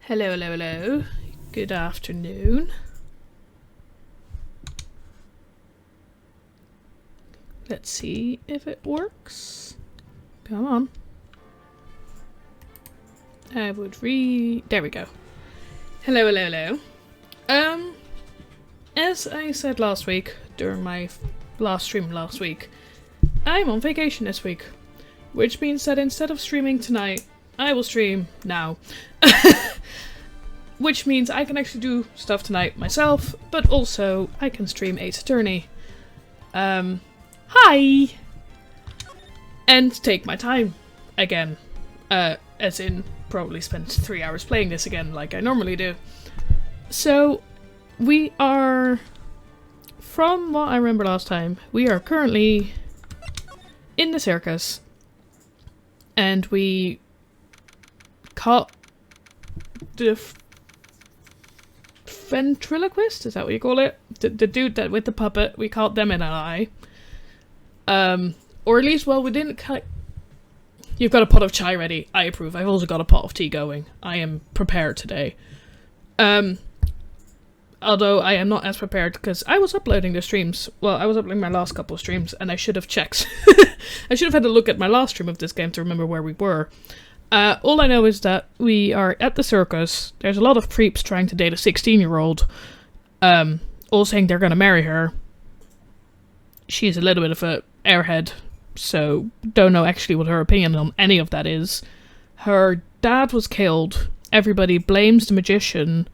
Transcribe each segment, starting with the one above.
Hello, hello, hello. Good afternoon. Let's see if it works. Come on. I would there we go. Hello, hello, hello. As I said last week, during my last stream last week, I'm on vacation this week. Which means that instead of streaming tonight, I will stream now. Which means I can actually do stuff tonight myself, but also I can stream Ace Attorney. Hi! And take my time again. As in, probably spend 3 hours playing this again like I normally do. So, we are, from what I remember last time, we are currently in the circus. And we caught the ventriloquist? Is that what you call it? The dude that with the puppet, we caught them in an eye. Or at least, well, we didn't cut. You've got a pot of chai ready. I approve. I've also got a pot of tea going. I am prepared today. Although I am not as prepared because I was uploading the streams. Well, I was uploading my last couple of streams and I should have checked. I should have had a look at my last stream of this game to remember where we were. All I know is that we are at the circus. There's a lot of creeps trying to date a 16-year-old. All saying they're going to marry her. She's a little bit of a airhead, so don't know actually what her opinion on any of that is. Her dad was killed. Everybody blames the magician,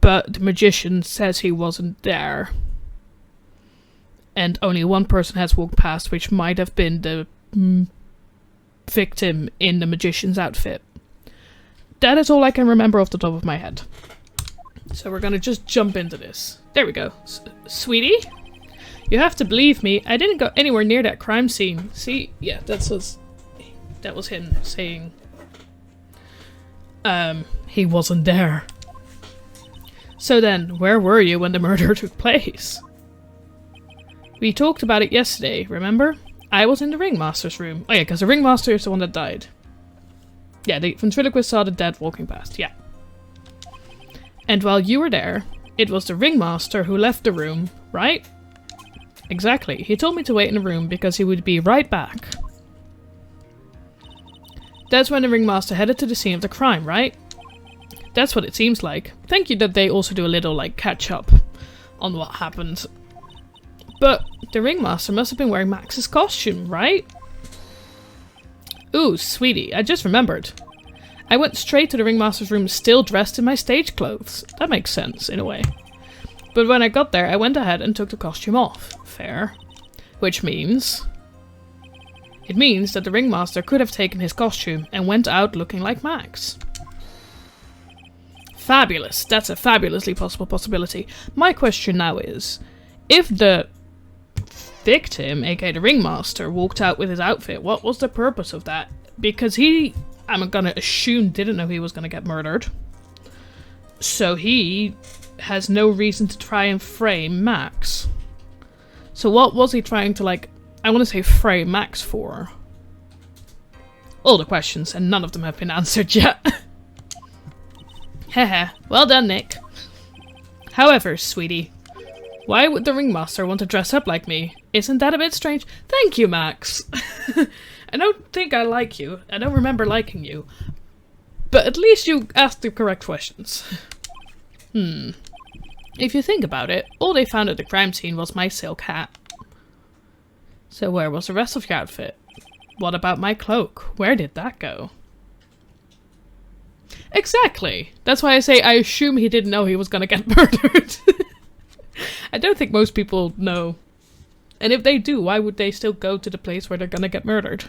but the magician says he wasn't there. And only one person has walked past, which might have been the victim in the magician's outfit. That is all I can remember off the top of my head. So we're gonna just jump into this. There we go. Sweetie? You have to believe me, I didn't go anywhere near that crime scene. See? Yeah, that was him saying he wasn't there. So then, where were you when the murder took place? We talked about it yesterday, remember? I was in the ringmaster's room. Oh yeah, because the ringmaster is the one that died. Yeah, the ventriloquist saw the dead walking past, yeah. And while you were there, it was the ringmaster who left the room, right? Exactly. He told me to wait in the room because he would be right back. That's when the ringmaster headed to the scene of the crime, right? That's what it seems like. Thank you that they also do a little, like, catch-up on what happened. But the ringmaster must have been wearing Max's costume, right? Ooh, sweetie, I just remembered. I went straight to the ringmaster's room still dressed in my stage clothes. That makes sense, in a way. But when I got there, I went ahead and took the costume off. Fair. Which means... It means that the ringmaster could have taken his costume and went out looking like Max. Fabulous. That's a fabulously possible possibility. My question now is, if the victim, aka the ringmaster, walked out with his outfit, what was the purpose of that? Because he, I'm gonna assume, didn't know he was gonna get murdered. So he has no reason to try and frame Max. So what was he trying to, like, I want to say frame Max for? All the questions, and none of them have been answered yet. Heh, well done, Nick. However, sweetie, why would the ringmaster want to dress up like me? Isn't that a bit strange? Thank you, Max. I don't think I like you. I don't remember liking you. But at least you asked the correct questions. If you think about it, all they found at the crime scene was my silk hat. So where was the rest of your outfit? What about my cloak? Where did that go? Exactly. That's why I say I assume he didn't know he was gonna get murdered. I don't think most people know. And if they do, why would they still go to the place where they're gonna get murdered?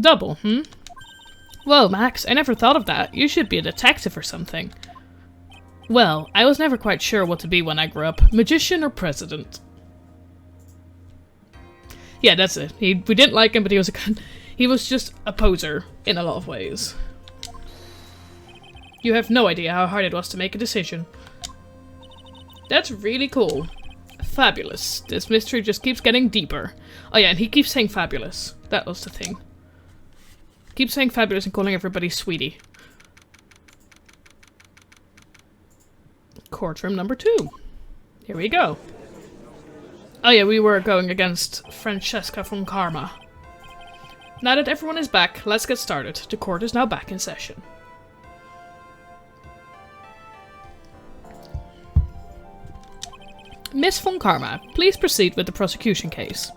Double, Whoa, Max, I never thought of that. You should be a detective or something. Well, I was never quite sure what to be when I grew up. Magician or president? Yeah, that's it. We didn't like him, but he was just a poser in a lot of ways. You have no idea how hard it was to make a decision. That's really cool. Fabulous. This mystery just keeps getting deeper. Oh yeah, and he keeps saying fabulous. That was the thing. Keeps saying fabulous and calling everybody sweetie. courtroom number 2. Here we go. Oh yeah, we were going against Francesca from Karma. Now that everyone is back, let's get started. The court is now back in session. Miss von Karma, please proceed with the prosecution case.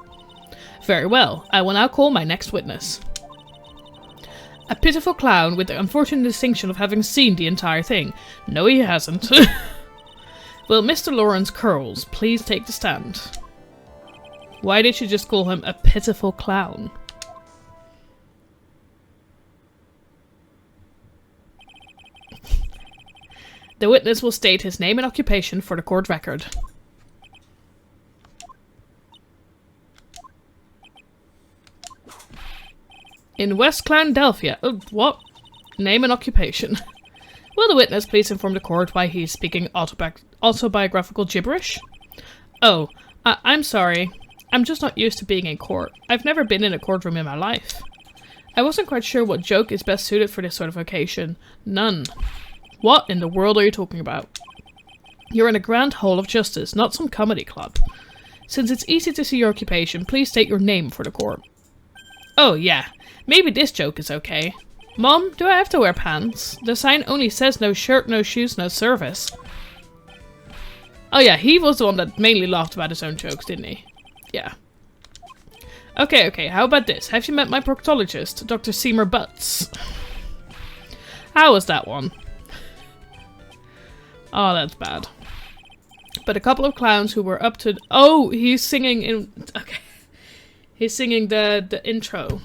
Very well, I will now call my next witness. A pitiful clown with the unfortunate distinction of having seen the entire thing. No, he hasn't. Will Mr. Lawrence Curls please take the stand? Why did you just call him a pitiful clown? The witness will state his name and occupation for the court record. In West Clandelphia. What? Name and occupation. Will the witness please inform the court why he is speaking autobiographical gibberish? Oh, I'm sorry. I'm just not used to being in court. I've never been in a courtroom in my life. I wasn't quite sure what joke is best suited for this sort of occasion. None. What in the world are you talking about? You're in a grand hall of justice, not some comedy club. Since it's easy to see your occupation, please state your name for the court. Oh yeah. Maybe this joke is okay. Mom, do I have to wear pants? The sign only says no shirt, no shoes, no service. Oh yeah, he was the one that mainly laughed about his own jokes, didn't he? Yeah. Okay, how about this? Have you met my proctologist, Dr. Seymour Butts? How was that one? Oh, that's bad. But a couple of clowns who were up to... Oh, he's singing in... Okay. He's singing the intro.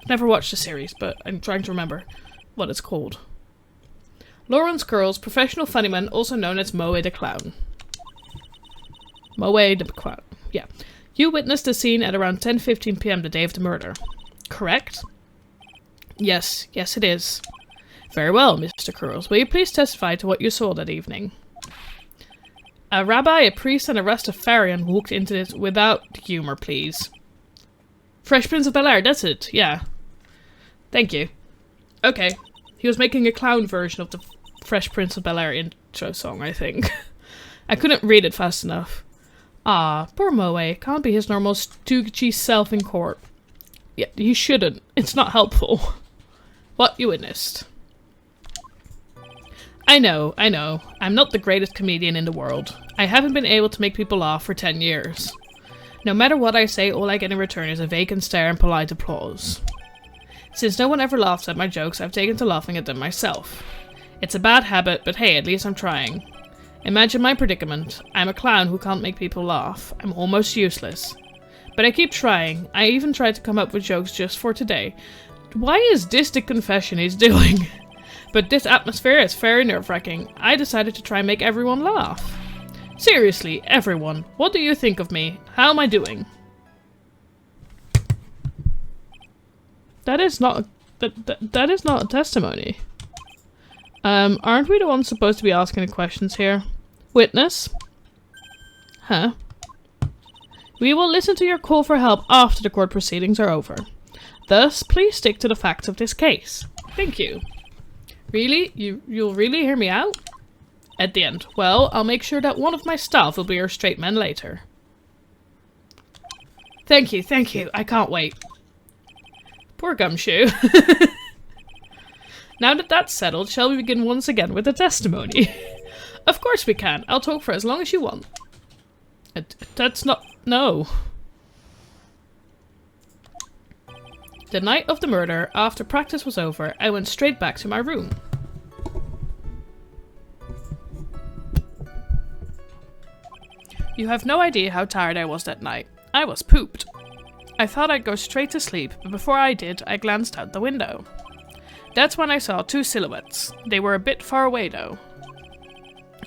Never watched the series, but I'm trying to remember what it's called. Lawrence Curls, professional funnyman, also known as Moe the Clown. Moe the Clown, yeah. You witnessed the scene at around 10:15 p.m. the day of the murder. Correct? Yes it is. Very well, Mr. Curls. Will you please testify to what you saw that evening? A rabbi, a priest, and a Rastafarian walked into this without humor, please. Fresh Prince of Bel-Air, that's it, yeah. Thank you. Okay. He was making a clown version of the Fresh Prince of Bel-Air intro song, I think. I couldn't read it fast enough. Ah, poor Moe. Can't be his normal stoogey self in court. Yeah, he shouldn't. It's not helpful. What you witnessed. I know. I'm not the greatest comedian in the world. I haven't been able to make people laugh for 10 years. No matter what I say, all I get in return is a vacant stare and polite applause. Since no one ever laughs at my jokes, I've taken to laughing at them myself. It's a bad habit, but hey, at least I'm trying. Imagine my predicament. I'm a clown who can't make people laugh. I'm almost useless. But I keep trying. I even tried to come up with jokes just for today. Why is this the confession he's doing? But this atmosphere is very nerve-wracking. I decided to try and make everyone laugh. Seriously, everyone, what do you think of me? How am I doing? That is not that is not a testimony. Aren't we the ones supposed to be asking the questions here? Witness? Huh? We will listen to your call for help after the court proceedings are over. Thus, please stick to the facts of this case. Thank you. Really? You'll really hear me out? At the end. Well, I'll make sure that one of my staff will be your straight man later. Thank you. I can't wait. Poor Gumshoe. Now that that's settled, shall we begin once again with the testimony? Of course we can. I'll talk for as long as you want. That's not... No. The night of the murder, after practice was over, I went straight back to my room. You have no idea how tired I was that night. I was pooped. I thought I'd go straight to sleep, but before I did, I glanced out the window. That's when I saw two silhouettes. They were a bit far away though.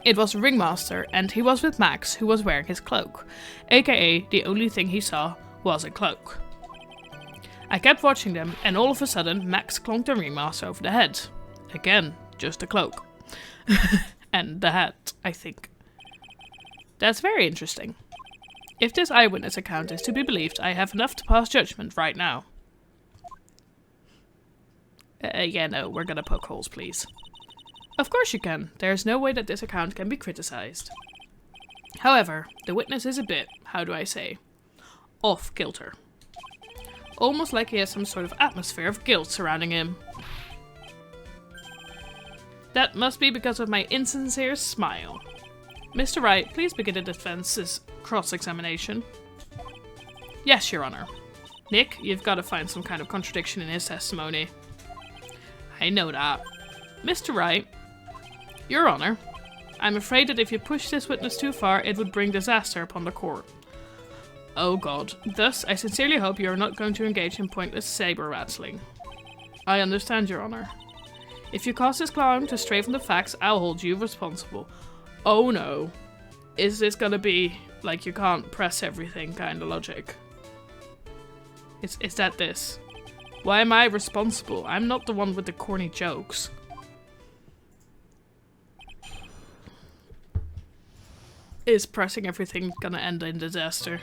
It was Ringmaster, and he was with Max, who was wearing his cloak. AKA, the only thing he saw was a cloak. I kept watching them, and all of a sudden, Max clonked the Ringmaster over the head. Again, just a cloak. And the hat, I think. That's very interesting. If this eyewitness account is to be believed, I have enough to pass judgment right now. Yeah, no, we're gonna poke holes, please. Of course you can. There's no way that this account can be criticized. However, the witness is a bit, how do I say, off-kilter. Almost like he has some sort of atmosphere of guilt surrounding him. That must be because of my insincere smile. Mr. Wright, please begin the defense's cross-examination. Yes, Your Honor. Nick, you've got to find some kind of contradiction in his testimony. I know that. Mr. Wright, Your Honor, I'm afraid that if you push this witness too far, it would bring disaster upon the court. Oh God. Thus, I sincerely hope you are not going to engage in pointless saber-rattling. I understand, Your Honor. If you cause this clown to stray from the facts, I'll hold you responsible. Oh no. Is this gonna be, like, you can't press everything kind of logic? Is that this? Why am I responsible? I'm not the one with the corny jokes. Is pressing everything gonna end in disaster?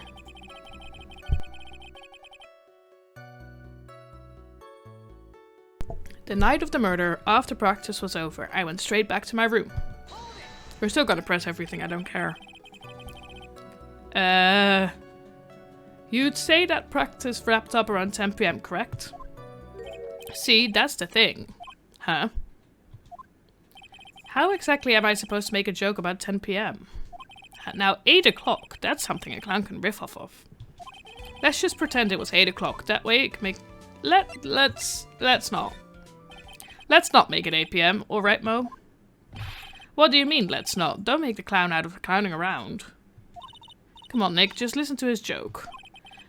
The night of the murder, after practice was over, I went straight back to my room. We're still gonna press everything, I don't care. You'd say that practice wrapped up around 10 PM, correct? See, that's the thing. Huh? How exactly am I supposed to make a joke about 10 PM? Now, 8 o'clock, that's something a clown can riff off of. Let's just pretend it was 8 o'clock, that way it can make... Let's not. Let's not make it 8 PM, alright, Mo? What do you mean, let's not? Don't make the clown out of clowning around. Come on, Nick, just listen to his joke.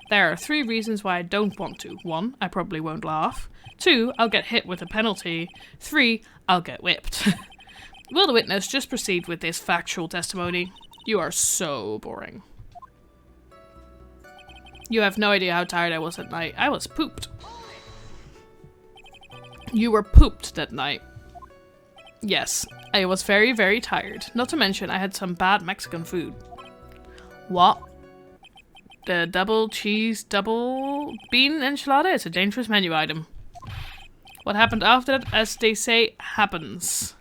There are 3 reasons why I don't want to. 1, I probably won't laugh. 2, I'll get hit with a penalty. 3, I'll get whipped. Will the witness just proceed with this factual testimony? You are so boring. You have no idea how tired I was at night. I was pooped. You were pooped that night. Yes, I was very, very tired. Not to mention I had some bad Mexican food. What? The double cheese, double bean enchilada is a dangerous menu item. What happened after that, as they say, happens.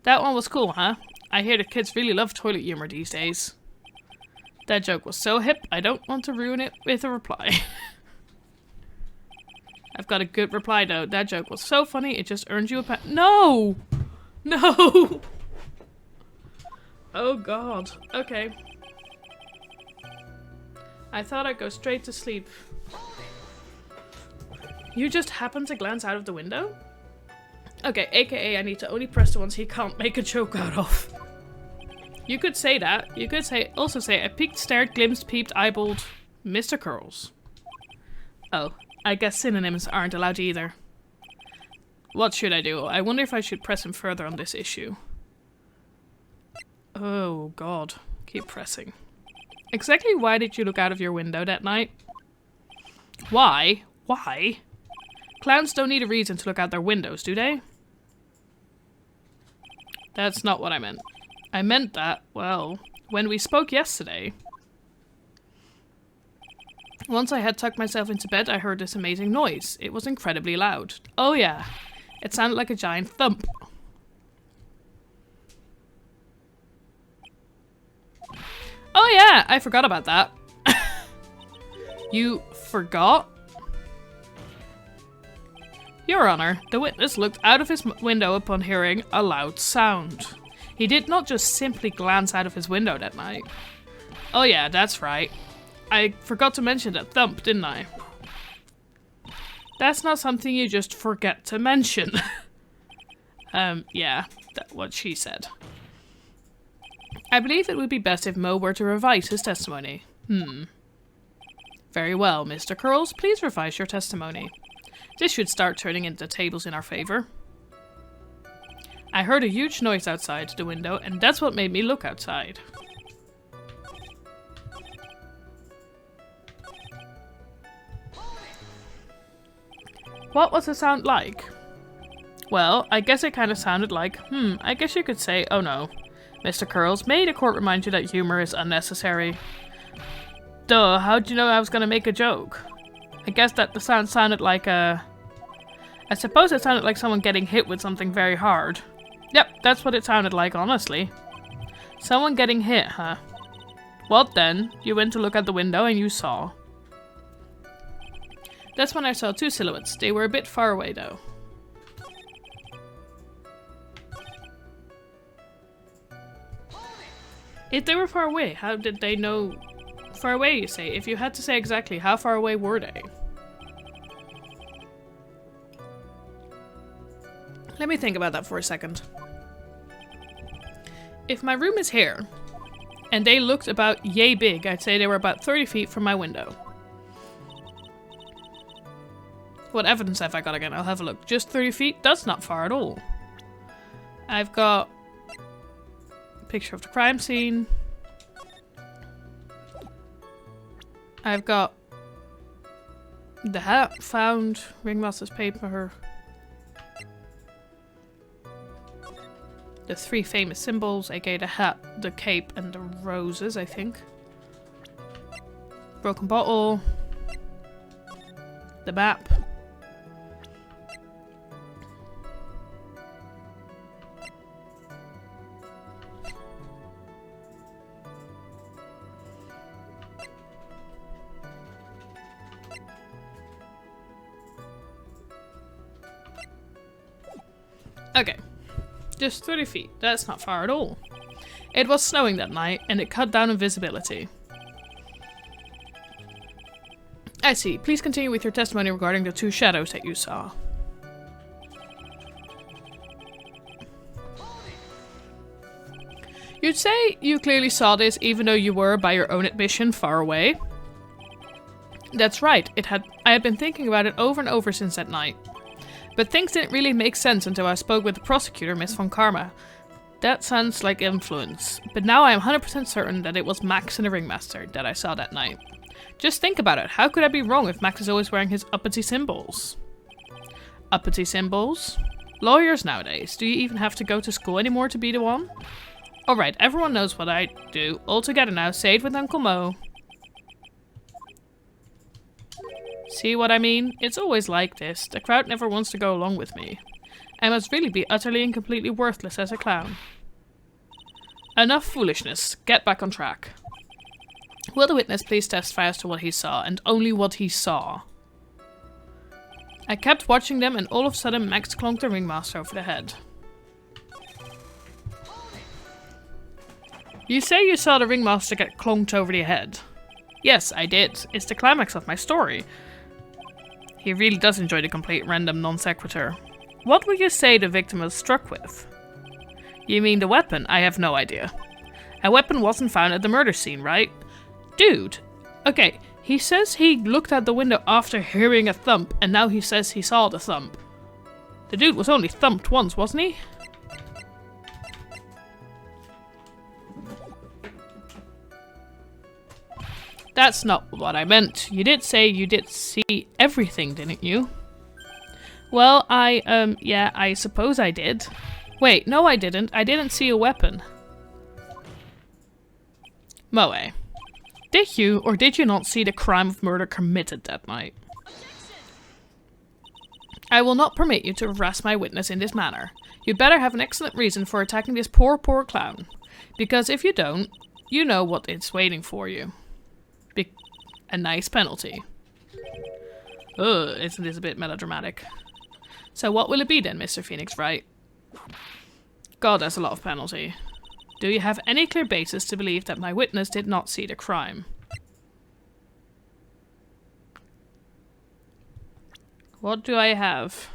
That one was cool, huh? I hear the kids really love toilet humor these days. That joke was so hip, I don't want to ruin it with a reply. I've got a good reply though. That joke was so funny, it just earned you a No! No! Oh God. Okay. I thought I'd go straight to sleep. You just happened to glance out of the window? Okay, aka I need to only press the ones he can't make a joke out of. You could say that. You could also say, I peeked, stared, glimpsed, peeped, eyeballed Mr. Curls. Oh, I guess synonyms aren't allowed either. What should I do? I wonder if I should press him further on this issue. Oh God, keep pressing. Exactly why did you look out of your window that night? Why? Why? Clowns don't need a reason to look out their windows, do they? That's not what I meant. I meant that, well, when we spoke yesterday. Once I had tucked myself into bed, I heard this amazing noise. It was incredibly loud. Oh yeah, it sounded like a giant thump. Oh yeah, I forgot about that. You forgot? Your Honor, the witness looked out of his window upon hearing a loud sound. He did not just simply glance out of his window that night. Oh yeah, that's right. I forgot to mention that thump, didn't I? That's not something you just forget to mention. Yeah, that's what she said. I believe it would be best if Mo were to revise his testimony. Very well, Mr. Curls, please revise your testimony. This should start turning into tables in our favor. I heard a huge noise outside the window, and that's what made me look outside. What was the sound like? Well, I guess it kind of sounded like, I guess you could say, oh no. Mr. Curls, may the court remind you that humor is unnecessary. Duh, how'd you know I was gonna make a joke? I guess that the sound sounded like a I suppose it sounded like someone getting hit with something very hard. Yep, that's what it sounded like, honestly. Someone getting hit, huh? What then? You went to look at the window and you saw. That's when I saw two silhouettes. They were a bit far away, though. If they were far away, how did they know? Far away, you say? If you had to say exactly, how far away were they? Let me think about that for a second. If my room is here, and they looked about yay big, I'd say they were about 30 feet from my window. What evidence have I got again? I'll have a look. Just 30 feet? That's not far at all. I've got a picture of the crime scene. I've got the hat found, ringmaster's paper, the three famous symbols, aka the hat, the cape, and the roses, I think. Broken bottle, the map. Okay, just 30 feet. That's not far at all. It was snowing that night, and it cut down on visibility. I see. Please continue with your testimony regarding the two shadows that you saw. You'd say you clearly saw this even though you were, by your own admission, far away? That's right. I had been thinking about it over and over since that night. But things didn't really make sense until I spoke with the prosecutor, Miss Von Karma. That sounds like influence. But now I am 100% certain that it was Max and the ringmaster that I saw that night. Just think about it. How could I be wrong if Max is always wearing his uppity symbols? Uppity symbols? Lawyers nowadays. Do you even have to go to school anymore to be the one? Alright, everyone knows what I do. All together now. Say it with Uncle Mo. See what I mean? It's always like this. The crowd never wants to go along with me. I must really be utterly and completely worthless as a clown. Enough foolishness. Get back on track. Will the witness please testify as to what he saw, and only what he saw? I kept watching them, and all of a sudden Max clonked the ringmaster over the head. You say you saw the ringmaster get clonked over the head? Yes, I did. It's the climax of my story. He really does enjoy the complete random non sequitur. What would you say the victim was struck with? You mean the weapon? I have no idea. A weapon wasn't found at the murder scene, right? Dude! Okay, he says he looked out the window after hearing a thump, and now he says he saw the thump. The dude was only thumped once, wasn't he? That's not what I meant. You did say you did see everything, didn't you? Well, yeah, I suppose I did. Wait, no I didn't. I didn't see a weapon. Moe, did you or did you not see the crime of murder committed that night? I will not permit you to harass my witness in this manner. You better have an excellent reason for attacking this poor clown. Because if you don't, you know what is waiting for you. A nice penalty. Ugh, isn't this a bit melodramatic? So what will it be then, Mr. Phoenix Wright? God, that's a lot of penalty. Do you have any clear basis to believe that my witness did not see the crime? What do I have?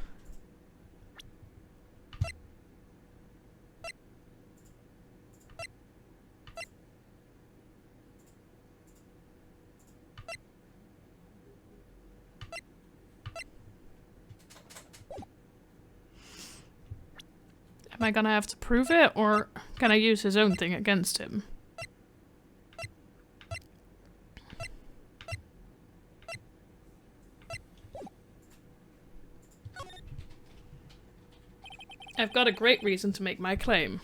Am I gonna have to prove it, or can I use his own thing against him? I've got a great reason to make my claim.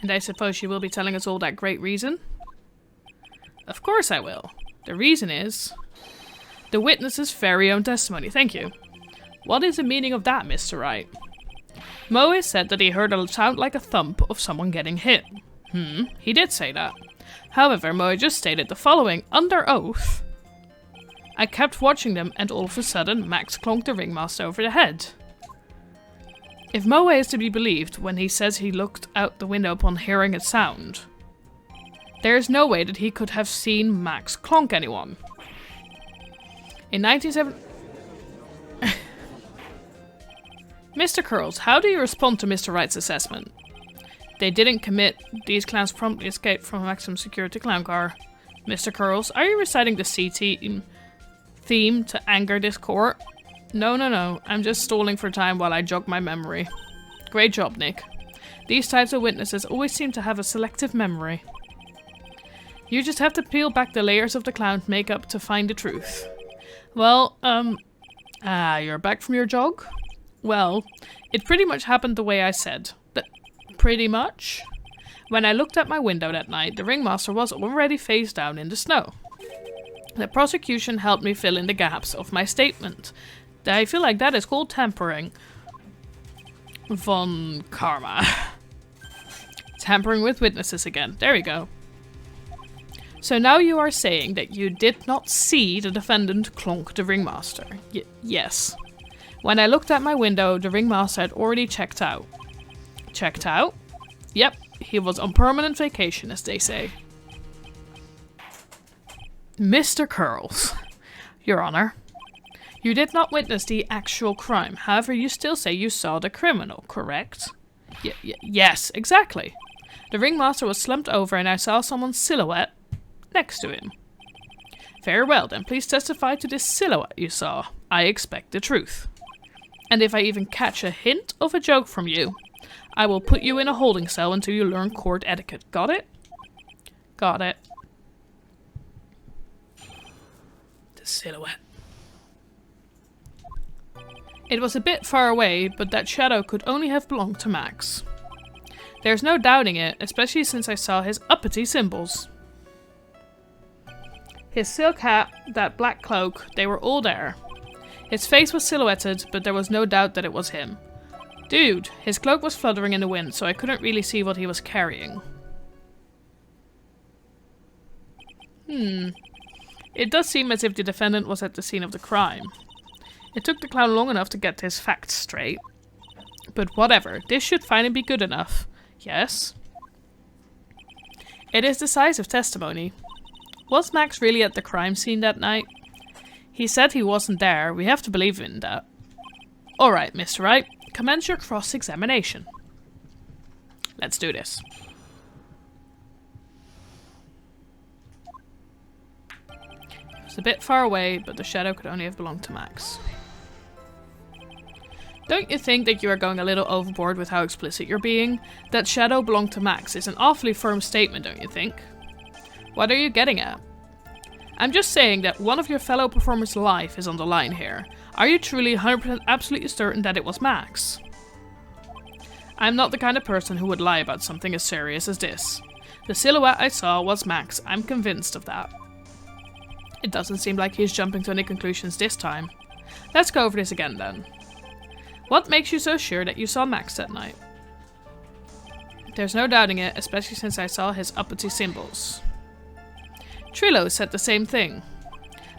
And I suppose you will be telling us all that great reason? Of course I will. The reason is the witness's very own testimony. Thank you. What is the meaning of that, Mr. Wright? Moe said that he heard a sound like a thump of someone getting hit. He did say that. However, Moe just stated the following under oath. I kept watching them and all of a sudden Max clonked the ringmaster over the head. If Moe is to be believed when he says he looked out the window upon hearing a sound, there is no way that he could have seen Max clonk anyone. In 1970... Mr. Curls, how do you respond to Mr. Wright's assessment? They didn't commit. These clowns promptly escaped from a maximum security clown car. Mr. Curls, are you reciting the C-team theme to anger this court? No. I'm just stalling for time while I jog my memory. Great job, Nick. These types of witnesses always seem to have a selective memory. You just have to peel back the layers of the clown's makeup to find the truth. Well, you're back from your jog? Well, it pretty much happened the way I said. Pretty much? When I looked at my window that night, the ringmaster was already face down in the snow. The prosecution helped me fill in the gaps of my statement. I feel like that is called tampering. Von Karma. Tampering with witnesses again. There we go. So now you are saying that you did not see the defendant clonk the ringmaster? Yes. When I looked at my window, the ringmaster had already checked out. Checked out? Yep, he was on permanent vacation, as they say. Mr. Curls, Your Honor, you did not witness the actual crime. However, you still say you saw the criminal, correct? Yes, exactly. The ringmaster was slumped over and I saw someone's silhouette next to him. Very well, then please testify to this silhouette you saw. I expect the truth. And if I even catch a hint of a joke from you, I will put you in a holding cell until you learn court etiquette. Got it? Got it. The silhouette. It was a bit far away, but that shadow could only have belonged to Max. There's no doubting it, especially since I saw his uppity symbols. His silk hat, that black cloak, they were all there. His face was silhouetted, but there was no doubt that it was him. Dude, his cloak was fluttering in the wind, so I couldn't really see what he was carrying. It does seem as if the defendant was at the scene of the crime. It took the clown long enough to get his facts straight. But whatever, this should finally be good enough. Yes? It is decisive testimony. Was Max really at the crime scene that night? He said he wasn't there. We have to believe in that. Alright, Mr. Wright. Commence your cross-examination. Let's do this. It was a bit far away, but the shadow could only have belonged to Max. Don't you think that you are going a little overboard with how explicit you're being? That shadow belonged to Max is an awfully firm statement, don't you think? What are you getting at? I'm just saying that one of your fellow performers' life is on the line here. Are you truly 100% absolutely certain that it was Max? I'm not the kind of person who would lie about something as serious as this. The silhouette I saw was Max. I'm convinced of that. It doesn't seem like he's jumping to any conclusions this time. Let's go over this again then. What makes you so sure that you saw Max that night? There's no doubting it, especially since I saw his uppity symbols. Trillo said the same thing.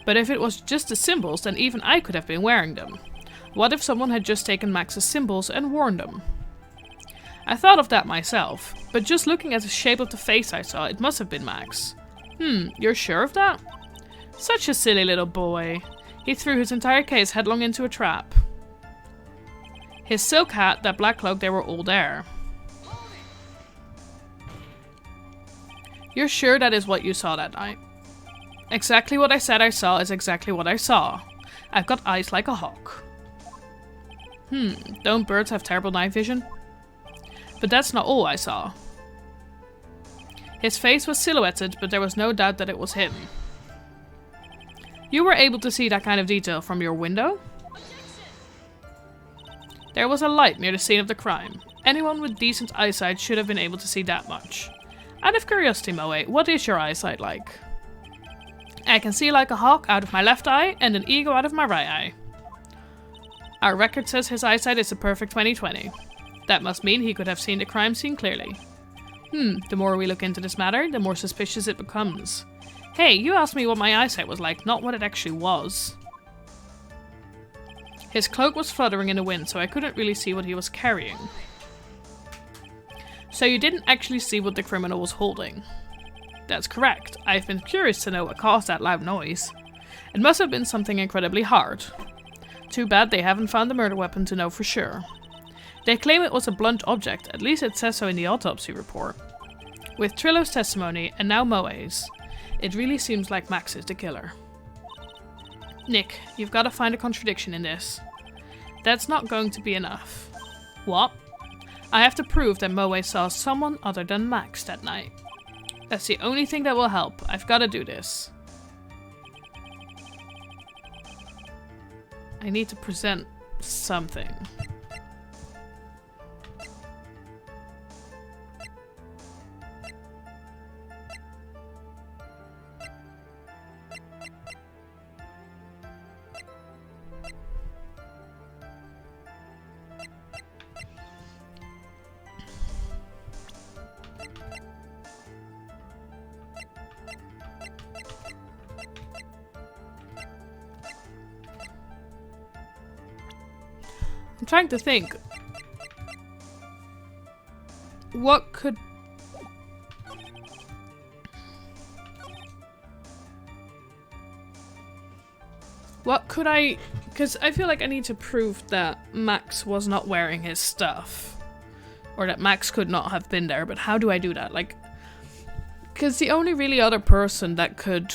But if it was just the symbols, then even I could have been wearing them. What if someone had just taken Max's symbols and worn them? I thought of that myself, but just looking at the shape of the face I saw, it must have been Max. You're sure of that? Such a silly little boy. He threw his entire case headlong into a trap. His silk hat, that black cloak, they were all there. You're sure that is what you saw that night? Exactly what I said I saw is exactly what I saw. I've got eyes like a hawk. Don't birds have terrible night vision? But that's not all I saw. His face was silhouetted, but there was no doubt that it was him. You were able to see that kind of detail from your window? There was a light near the scene of the crime. Anyone with decent eyesight should have been able to see that much. Out of curiosity, Moe, what is your eyesight like? I can see like a hawk out of my left eye and an eagle out of my right eye. Our record says his eyesight is a perfect 20/20. That must mean he could have seen the crime scene clearly. The more we look into this matter, the more suspicious it becomes. Hey, you asked me what my eyesight was like, not what it actually was. His cloak was fluttering in the wind, so I couldn't really see what he was carrying. So you didn't actually see what the criminal was holding? That's correct. I've been curious to know what caused that loud noise. It must have been something incredibly hard. Too bad they haven't found the murder weapon to know for sure. They claim it was a blunt object, at least it says so in the autopsy report. With Trillo's testimony, and now Moe's, it really seems like Max is the killer. Nick, you've got to find a contradiction in this. That's not going to be enough. What? I have to prove that Moe saw someone other than Max that night. That's the only thing that will help. I've got to do this. I need to present something. I'm trying to think. What could... I... Because I feel like I need to prove that Max was not wearing his stuff. Or that Max could not have been there, but how do I do that? Like... Because the only really other person that could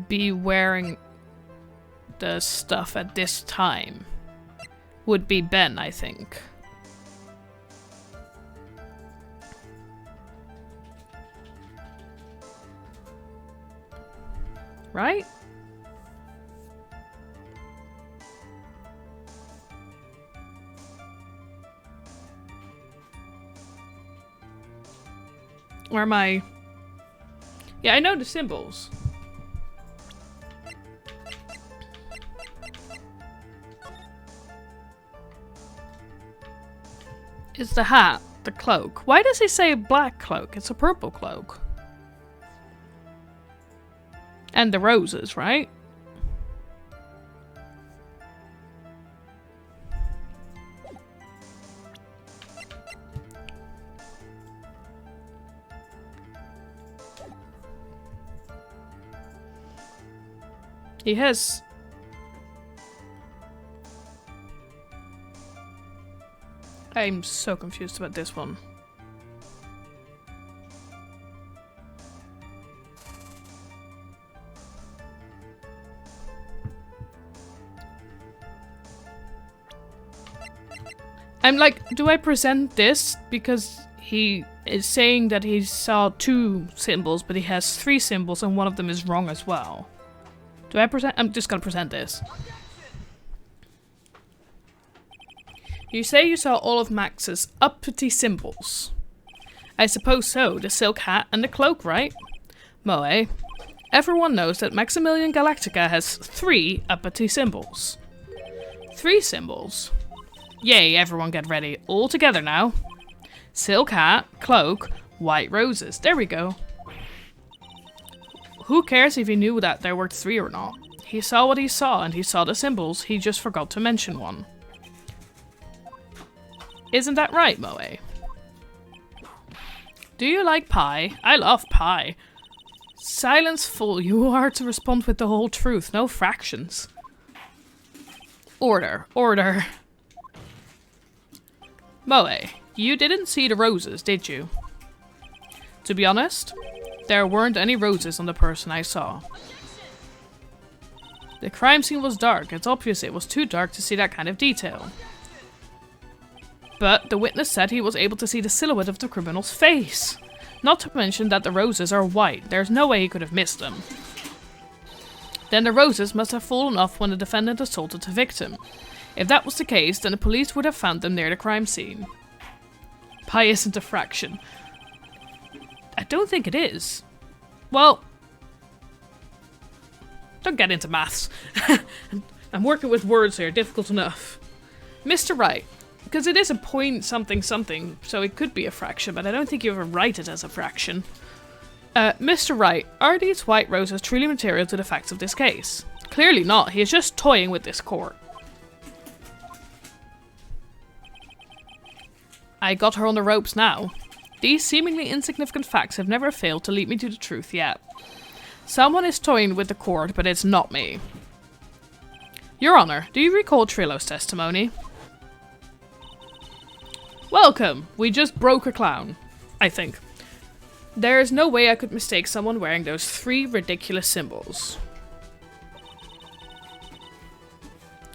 be wearing the stuff at this time would be Ben, I think. Right? Where am I? Yeah, I know the symbols. Is the hat the cloak? Why does he say black cloak? It's a purple cloak. And the roses, right? He has... I'm so confused about this one. I'm like, do I present this because he is saying that he saw 2 symbols, but he has 3 symbols and one of them is wrong as well? Do I present? I'm just gonna present this. You say you saw all of Max's uppity symbols. I suppose so, the silk hat and the cloak, right? Moe, everyone knows that Maximilian Galactica has 3 uppity symbols. 3 symbols? Yay, everyone get ready. All together now. Silk hat, cloak, white roses. There we go. Who cares if he knew that there were 3 or not? He saw what he saw and he saw the symbols, he just forgot to mention one. Isn't that right, Moe? Do you like pie? I love pie. Silence, fool. You are to respond with the whole truth, no fractions. Order, order. Moe, you didn't see the roses, did you? To be honest, there weren't any roses on the person I saw. The crime scene was dark. It's obvious it was too dark to see that kind of detail. But the witness said he was able to see the silhouette of the criminal's face. Not to mention that the roses are white. There's no way he could have missed them. Then the roses must have fallen off when the defendant assaulted the victim. If that was the case, then the police would have found them near the crime scene. Pi isn't a fraction. I don't think it is. Well, don't get into maths. I'm working with words here, difficult enough. Mr. Wright. Because it is a point something something, so it could be a fraction, but I don't think you ever write it as a fraction. Mr. Wright, are these white roses truly material to the facts of this case? Clearly not, he is just toying with this court. I got her on the ropes now. These seemingly insignificant facts have never failed to lead me to the truth yet. Someone is toying with the court, but it's not me. Your Honor, do you recall Trillo's testimony? Welcome! We just broke a clown. I think. There is no way I could mistake someone wearing those 3 ridiculous symbols.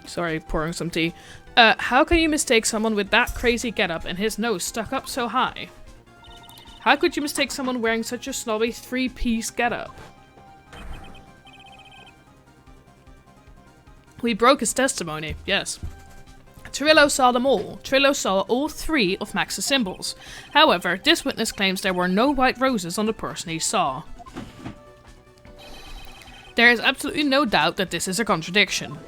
Sorry, pouring some tea. How can you mistake someone with that crazy getup and his nose stuck up so high? How could you mistake someone wearing such a snobby 3-piece getup? We broke his testimony, yes. Trillo saw them all. Trillo saw all 3 of Max's symbols. However, this witness claims there were no white roses on the person he saw. There is absolutely no doubt that this is a contradiction.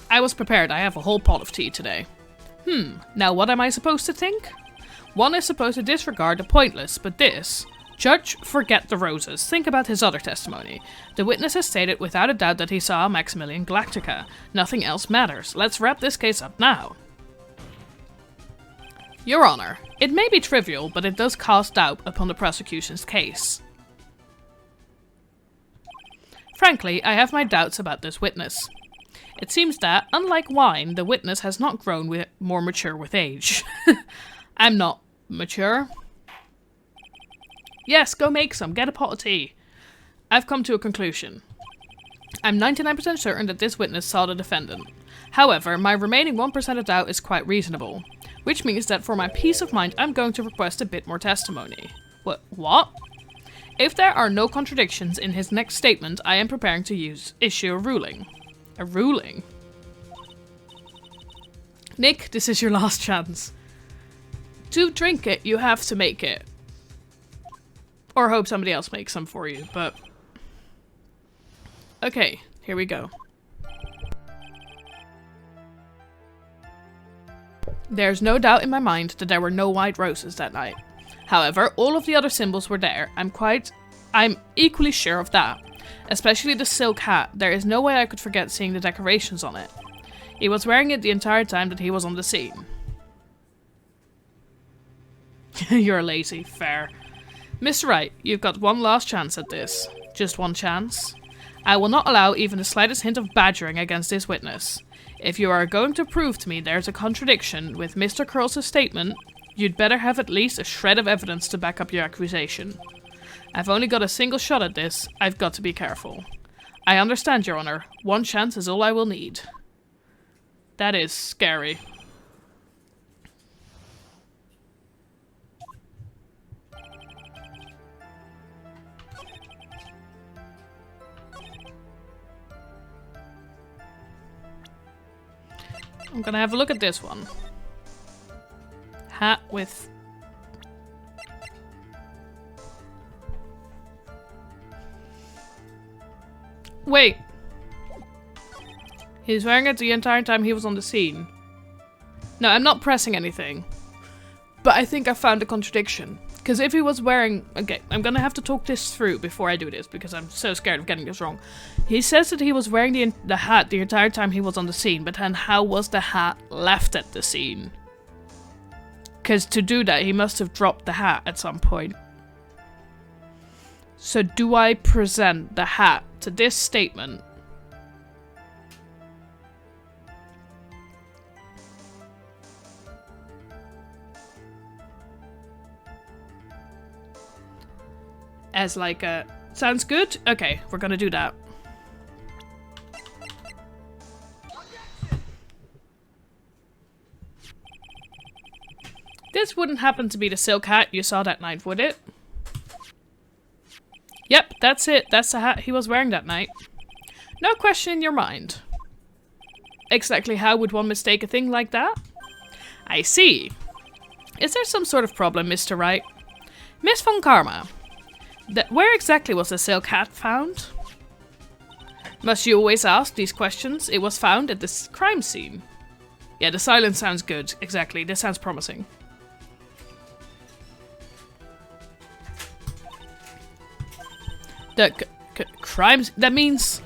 I was prepared, I have a whole pot of tea today. Now what am I supposed to think? One is supposed to disregard the pointless, but this... Judge, forget the roses. Think about his other testimony. The witness has stated without a doubt that he saw Maximilian Galactica. Nothing else matters. Let's wrap this case up now. Your Honor, it may be trivial, but it does cast doubt upon the prosecution's case. Frankly, I have my doubts about this witness. It seems that, unlike wine, the witness has not grown more mature with age. I'm not mature. Yes, go make some. Get a pot of tea. I've come to a conclusion. I'm 99% certain that this witness saw the defendant. However, my remaining 1% of doubt is quite reasonable, which means that for my peace of mind, I'm going to request a bit more testimony. What? If there are no contradictions in his next statement, I am preparing to issue a ruling. A ruling? Nick, this is your last chance. To drink it, you have to make it. Or hope somebody else makes some for you, but... Okay, here we go. There's no doubt in my mind that there were no white roses that night. However, all of the other symbols were there. I'm equally sure of that. Especially the silk hat. There is no way I could forget seeing the decorations on it. He was wearing it the entire time that he was on the scene. You're lazy. Fair. Mr. Wright, you've got one last chance at this. Just one chance. I will not allow even the slightest hint of badgering against this witness. If you are going to prove to me there's a contradiction with Mr. Curls' statement, you'd better have at least a shred of evidence to back up your accusation. I've only got a single shot at this. I've got to be careful. I understand, Your Honor. One chance is all I will need. That is scary. I'm gonna have a look at this one. Hat with... Wait. He's wearing it the entire time he was on the scene. No, I'm not pressing anything. But I think I found a contradiction. Because if he was wearing... Okay, I'm gonna have to talk this through before I do this, because I'm so scared of getting this wrong. He says that he was wearing the hat the entire time he was on the scene, but then how was the hat left at the scene? Because to do that, he must have dropped the hat at some point. So do I present the hat to this statement? As like a... Sounds good? Okay, we're gonna do that. This wouldn't happen to be the silk hat you saw that night, would it? Yep, that's it. That's the hat he was wearing that night. No question in your mind. Exactly how would one mistake a thing like that? I see. Is there some sort of problem, Mr. Wright? Miss von Karma, where exactly was the silk hat found? Must you always ask these questions? It was found at this crime scene. Yeah, the silence sounds good. Exactly, this sounds promising. The crimes... That means...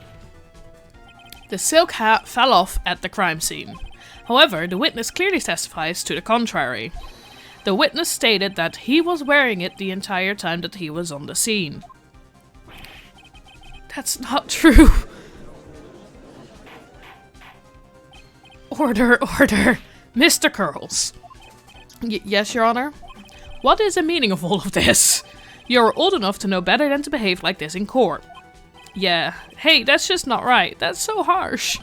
The silk hat fell off at the crime scene. However, the witness clearly testifies to the contrary. The witness stated that he was wearing it the entire time that he was on the scene. That's not true. Order, order. Mr. Curls. Yes, Your Honor? What is the meaning of all of this? You're old enough to know better than to behave like this in court. Yeah. Hey, that's just not right. That's so harsh.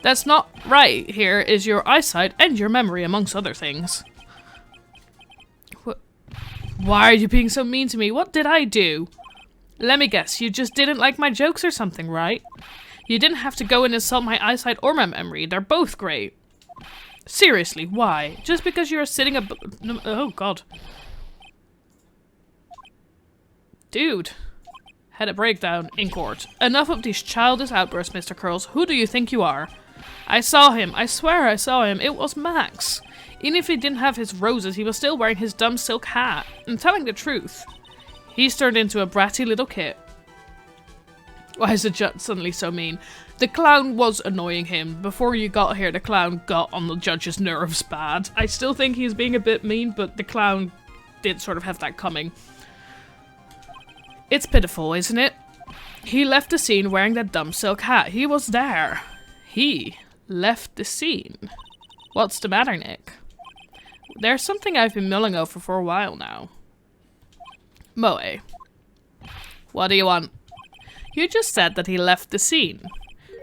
That's not right. Here is your eyesight and your memory, amongst other things. Why are you being so mean to me? What did I do? Let me guess, you just didn't like my jokes or something, right? You didn't have to go and insult my eyesight or my memory. They're both great. Seriously, why? Just because you're sitting oh, God. Dude. Had a breakdown in court. Enough of these childish outbursts, Mr. Curls. Who do you think you are? I saw him. I swear I saw him. It was Max. Even if he didn't have his roses, he was still wearing his dumb silk hat. I'm telling the truth. He's turned into a bratty little kid. Why is the judge suddenly so mean? The clown was annoying him. Before you got here, the clown got on the judge's nerves bad. I still think he's being a bit mean, but the clown did sort of have that coming. It's pitiful, isn't it? He left the scene wearing that dumb silk hat. He was there. He left the scene. What's the matter, Nick? There's something I've been mulling over for a while now. Moe. What do you want? You just said that he left the scene.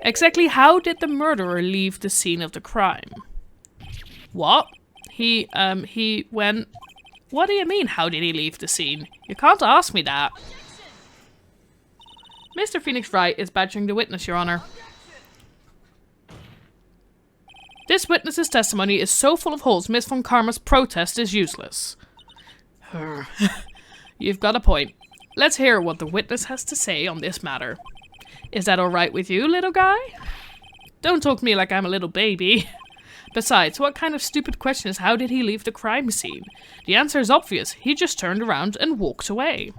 Exactly how did the murderer leave the scene of the crime? What? He went... What do you mean, how did he leave the scene? You can't ask me that. Mr. Phoenix Wright is badgering the witness, Your Honor. This witness's testimony is so full of holes, Miss Von Karma's protest is useless. You've got a point. Let's hear what the witness has to say on this matter. Is that alright with you, little guy? Don't talk to me like I'm a little baby. Besides, what kind of stupid question is how did he leave the crime scene? The answer is obvious. He just turned around and walked away.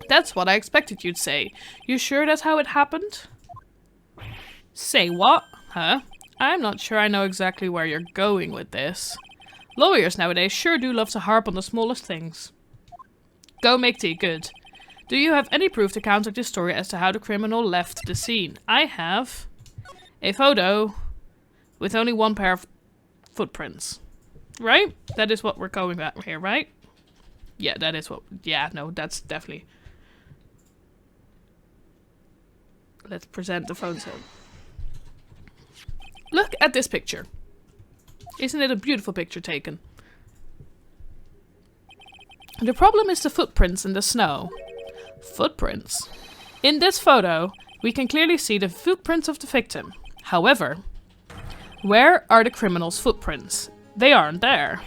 That's what I expected you'd say. You sure that's how it happened? Say what? Huh? I'm not sure I know exactly where you're going with this. Lawyers nowadays sure do love to harp on the smallest things. Go make tea, good. Do you have any proof to counter this story as to how the criminal left the scene? I have a photo with only one pair of footprints. Right? That is what we're going back here, right? Yeah, that is what... Yeah, no, that's definitely... Let's present the photo. Look at this picture. Isn't it a beautiful picture taken? The problem is the footprints in the snow. Footprints? In this photo, we can clearly see the footprints of the victim. However, where are the criminal's footprints? They aren't there.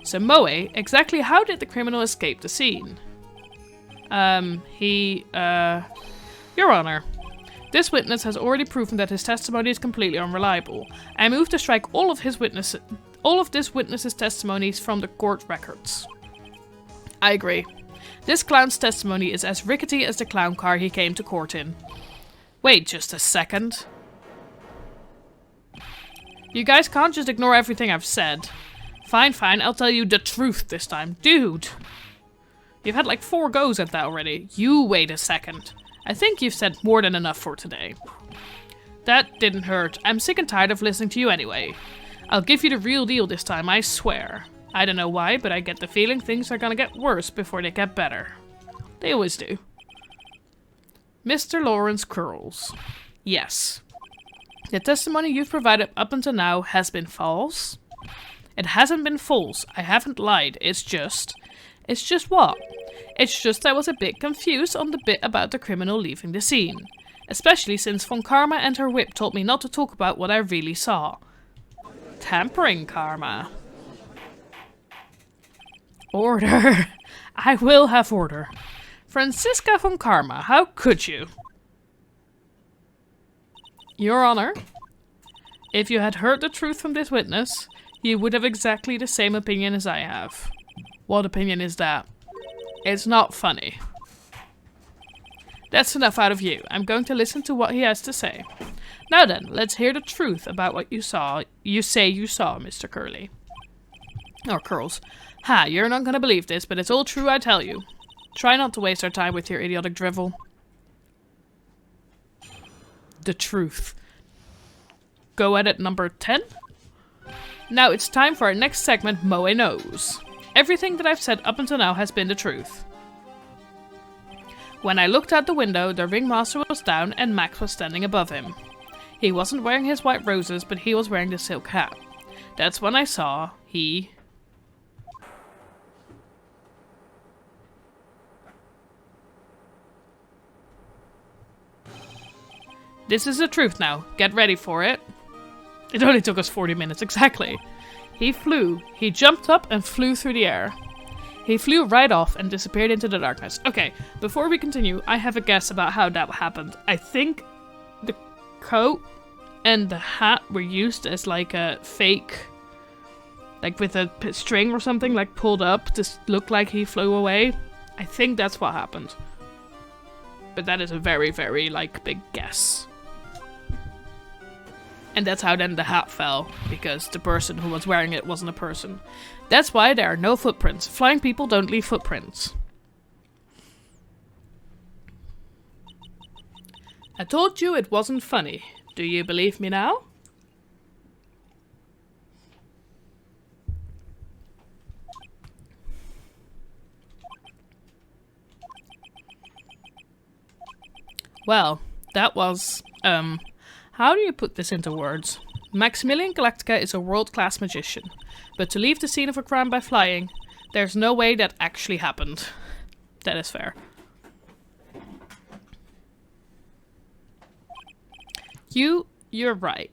So Moe, exactly how did the criminal escape the scene? Your Honor, this witness has already proven that his testimony is completely unreliable. I move to strike all of this witness's testimonies from the court records. I agree. This clown's testimony is as rickety as the clown car he came to court in. Wait just a second. You guys can't just ignore everything I've said. Fine, I'll tell you the truth this time. Dude! You've had like 4 goes at that already. You wait a second. I think you've said more than enough for today. That didn't hurt. I'm sick and tired of listening to you anyway. I'll give you the real deal this time, I swear. I don't know why, but I get the feeling things are gonna get worse before they get better. They always do. Mr. Lawrence Curls. Yes. The testimony you've provided up until now has been false? It hasn't been false. I haven't lied. It's just what? It's just I was a bit confused on the bit about the criminal leaving the scene. Especially since Von Karma and her whip told me not to talk about what I really saw. Tampering, Karma. Order. I will have order. Franziska von Karma, how could you? Your Honor, if you had heard the truth from this witness, you would have exactly the same opinion as I have. What opinion is that? It's not funny. That's enough out of you. I'm going to listen to what he has to say. Now then, let's hear the truth about what you saw. You say you saw, Mr. Curly. Or Curls. Ha, you're not gonna believe this, but it's all true, I tell you. Try not to waste our time with your idiotic drivel. The truth. Go at it, number 10? Now it's time for our next segment, Moe Knows. Everything that I've said up until now has been the truth. When I looked out the window, the ringmaster was down and Max was standing above him. He wasn't wearing his white roses, but he was wearing the silk hat. That's when I saw he... This is the truth now. Get ready for it. It only took us 40 minutes, exactly. He flew. He jumped up and flew through the air. He flew right off and disappeared into the darkness. Okay, before we continue, I have a guess about how that happened. I think the coat and the hat were used as like a fake, like with a string or something, like pulled up to look like he flew away. I think that's what happened. But that is a very, very, like, big guess. And that's how then the hat fell, because the person who was wearing it wasn't a person. That's why there are no footprints. Flying people don't leave footprints. I told you it wasn't funny. Do you believe me now? Well, that was, how do you put this into words? Maximilian Galactica is a world-class magician, but to leave the scene of a crime by flying, there's no way that actually happened. That is fair. You're right.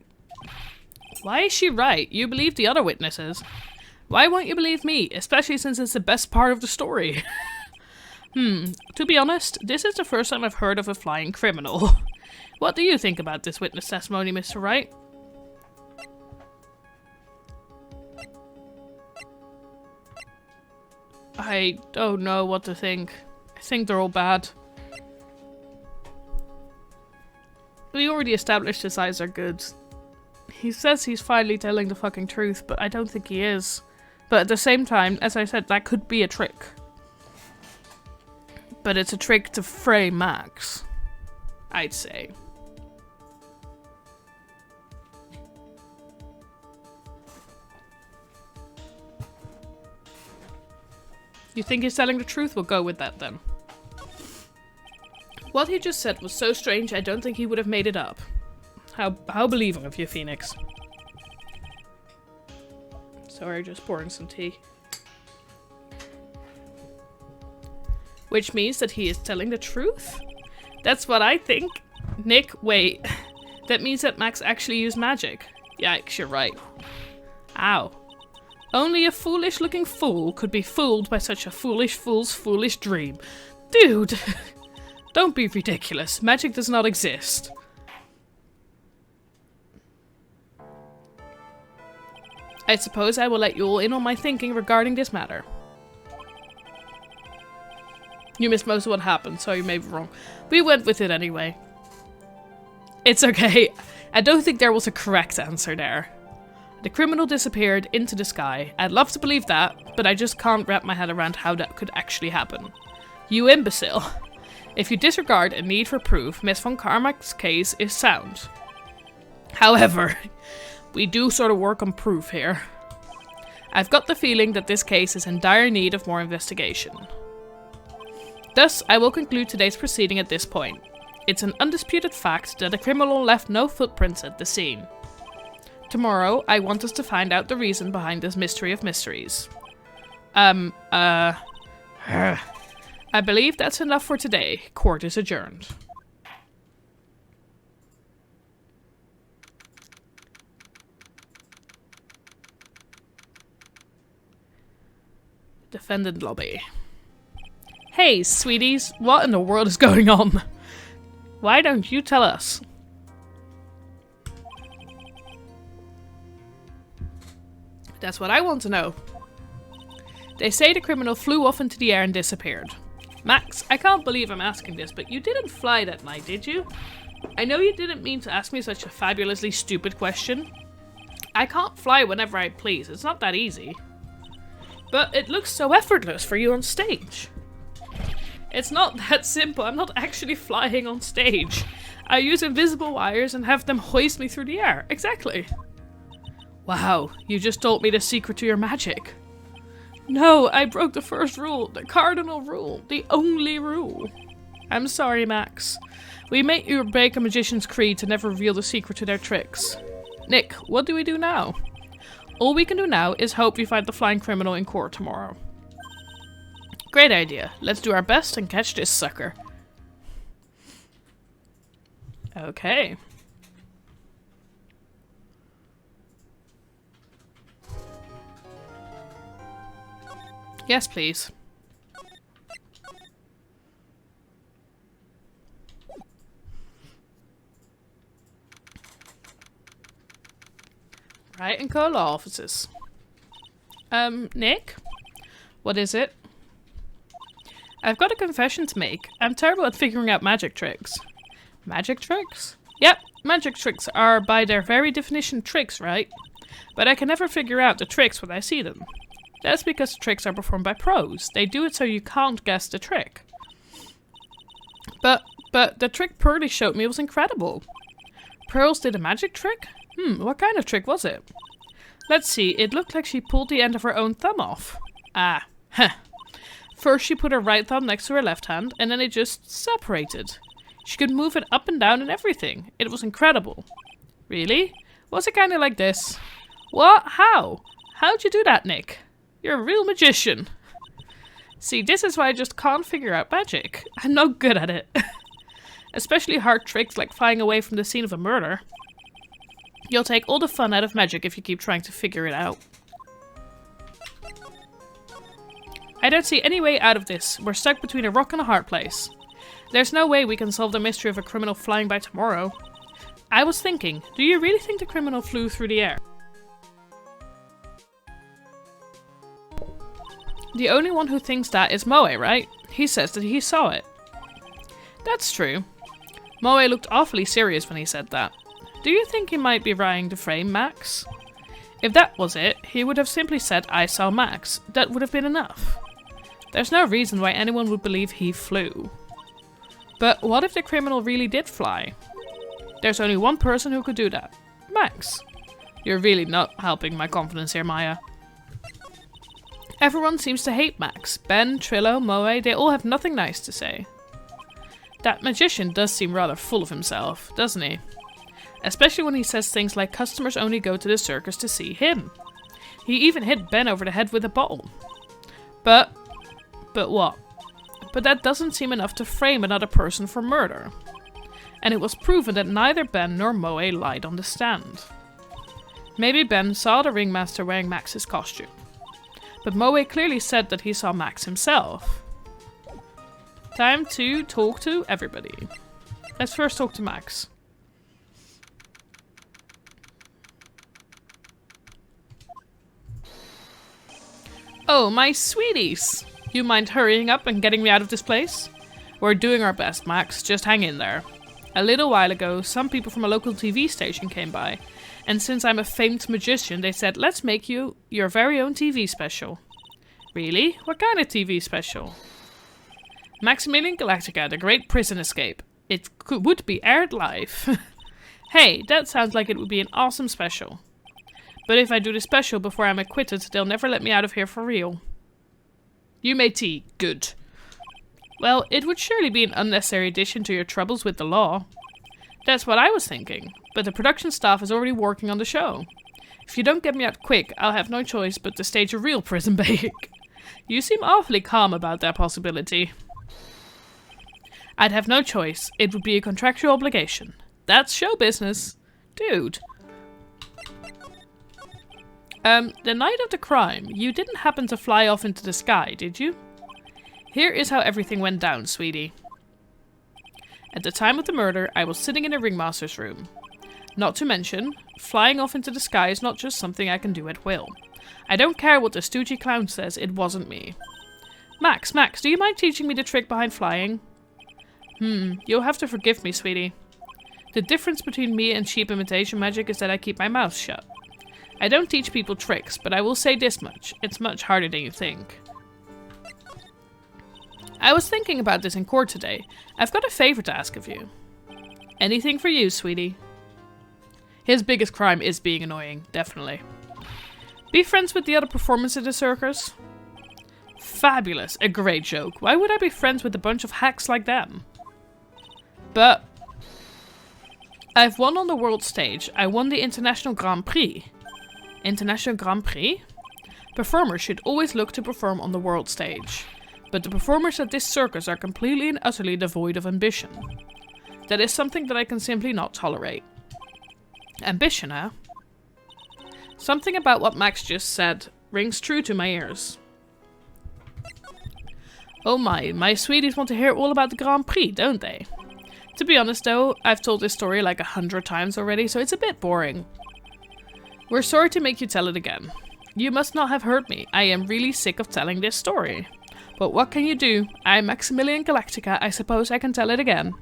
Why is she right? You believe the other witnesses. Why won't you believe me, especially since it's the best part of the story? To be honest, this is the first time I've heard of a flying criminal. What do you think about this witness testimony, Mr. Wright? I don't know what to think. I think they're all bad. We already established his eyes are good. He says he's finally telling the fucking truth, but I don't think he is. But at the same time, as I said, that could be a trick. But it's a trick to frame Max, I'd say. You think he's telling the truth? We'll go with that then. What he just said was so strange, I don't think he would have made it up. How believing of you, Phoenix. Sorry, just pouring some tea. Which means that he is telling the truth? That's what I think. Nick, wait. That means that Max actually used magic. Yikes, you're right. Ow. Only a foolish-looking fool could be fooled by such a foolish fool's foolish dream. Dude! Don't be ridiculous. Magic does not exist. I suppose I will let you all in on my thinking regarding this matter. You missed most of what happened, so you may be wrong. We went with it anyway. It's okay. I don't think there was a correct answer there. The criminal disappeared into the sky. I'd love to believe that, but I just can't wrap my head around how that could actually happen. You imbecile. If you disregard a need for proof, Miss von Karma's case is sound. However, we do sort of work on proof here. I've got the feeling that this case is in dire need of more investigation. Thus, I will conclude today's proceeding at this point. It's an undisputed fact that the criminal left no footprints at the scene. Tomorrow, I want us to find out the reason behind this mystery of mysteries. I believe that's enough for today. Court is adjourned. Defendant lobby. Hey, sweeties, what in the world is going on? Why don't you tell us? That's what I want to know. They say the criminal flew off into the air and disappeared. Max, I can't believe I'm asking this, but you didn't fly that night, did you? I know you didn't mean to ask me such a fabulously stupid question. I can't fly whenever I please, it's not that easy. But it looks so effortless for you on stage. It's not that simple, I'm not actually flying on stage. I use invisible wires and have them hoist me through the air, exactly. Wow, you just told me the secret to your magic. No, I broke the first rule, the cardinal rule, the only rule. I'm sorry, Max. We made you break a magician's creed to never reveal the secret to their tricks. Nick, what do we do now? All we can do now is hope we find the flying criminal in court tomorrow. Great idea. Let's do our best and catch this sucker. Okay. Yes, please. Wright and Co. law offices. Nick? What is it? I've got a confession to make. I'm terrible at figuring out magic tricks. Magic tricks? Yep, magic tricks are by their very definition tricks, right? But I can never figure out the tricks when I see them. That's because the tricks are performed by pros. They do it so you can't guess the trick. But the trick Pearlie showed me was incredible. Pearls did a magic trick? What kind of trick was it? Let's see, it looked like she pulled the end of her own thumb off. Ah, heh. First she put her right thumb next to her left hand, and then it just separated. She could move it up and down and everything. It was incredible. Really? Was it kinda like this? What? How? How'd you do that, Nick? You're a real magician. See, this is why I just can't figure out magic. I'm no good at it. Especially hard tricks like flying away from the scene of a murder. You'll take all the fun out of magic if you keep trying to figure it out. I don't see any way out of this. We're stuck between a rock and a hard place. There's no way we can solve the mystery of a criminal flying by tomorrow. I was thinking, do you really think the criminal flew through the air? The only one who thinks that is Moe, right? He says that he saw it. That's true. Moe looked awfully serious when he said that. Do you think he might be buying the frame, Max? If that was it, he would have simply said, I saw Max. That would have been enough. There's no reason why anyone would believe he flew. But what if the criminal really did fly? There's only one person who could do that. Max. You're really not helping my confidence here, Maya. Everyone seems to hate Max. Ben, Trillo, Moe, they all have nothing nice to say. That magician does seem rather full of himself, doesn't he? Especially when he says things like customers only go to the circus to see him. He even hit Ben over the head with a bottle. But what? But that doesn't seem enough to frame another person for murder. And it was proven that neither Ben nor Moe lied on the stand. Maybe Ben saw the ringmaster wearing Max's costume. But Moe clearly said that he saw Max himself. Time to talk to everybody. Let's first talk to Max. Oh, my sweeties! You mind hurrying up and getting me out of this place? We're doing our best, Max. Just hang in there. A little while ago, some people from a local TV station came by, and since I'm a famed magician, they said, let's make you your very own TV special. Really? What kind of TV special? Maximilian Galactica, the Great Prison Escape. It would be aired live. Hey, that sounds like it would be an awesome special. But if I do the special before I'm acquitted, they'll never let me out of here for real. You may tea. Good. Well, it would surely be an unnecessary addition to your troubles with the law. That's what I was thinking, but the production staff is already working on the show. If you don't get me out quick, I'll have no choice but to stage a real prison break. You seem awfully calm about that possibility. I'd have no choice. It would be a contractual obligation. That's show business. Dude. The night of the crime, you didn't happen to fly off into the sky, did you? Here is how everything went down, sweetie. At the time of the murder, I was sitting in a ringmaster's room. Not to mention, flying off into the sky is not just something I can do at will. I don't care what the stoogey clown says, it wasn't me. Max, do you mind teaching me the trick behind flying? You'll have to forgive me, sweetie. The difference between me and cheap imitation magic is that I keep my mouth shut. I don't teach people tricks, but I will say this much. It's much harder than you think. I was thinking about this in court today. I've got a favor to ask of you. Anything for you, sweetie. His biggest crime is being annoying, definitely. Be friends with the other performers at the circus? Fabulous, a great joke. Why would I be friends with a bunch of hacks like them? But I've won on the world stage. I won the International Grand Prix. International Grand Prix? Performers should always look to perform on the world stage. But the performers at this circus are completely and utterly devoid of ambition. That is something that I can simply not tolerate. Ambition, huh? Something about what Max just said rings true to my ears. Oh my sweeties want to hear all about the Grand Prix, don't they? To be honest though, I've told this story like 100 times already, so it's a bit boring. We're sorry to make you tell it again. You must not have heard me. I am really sick of telling this story. But what can you do? I'm Maximilian Galactica. I suppose I can tell it again.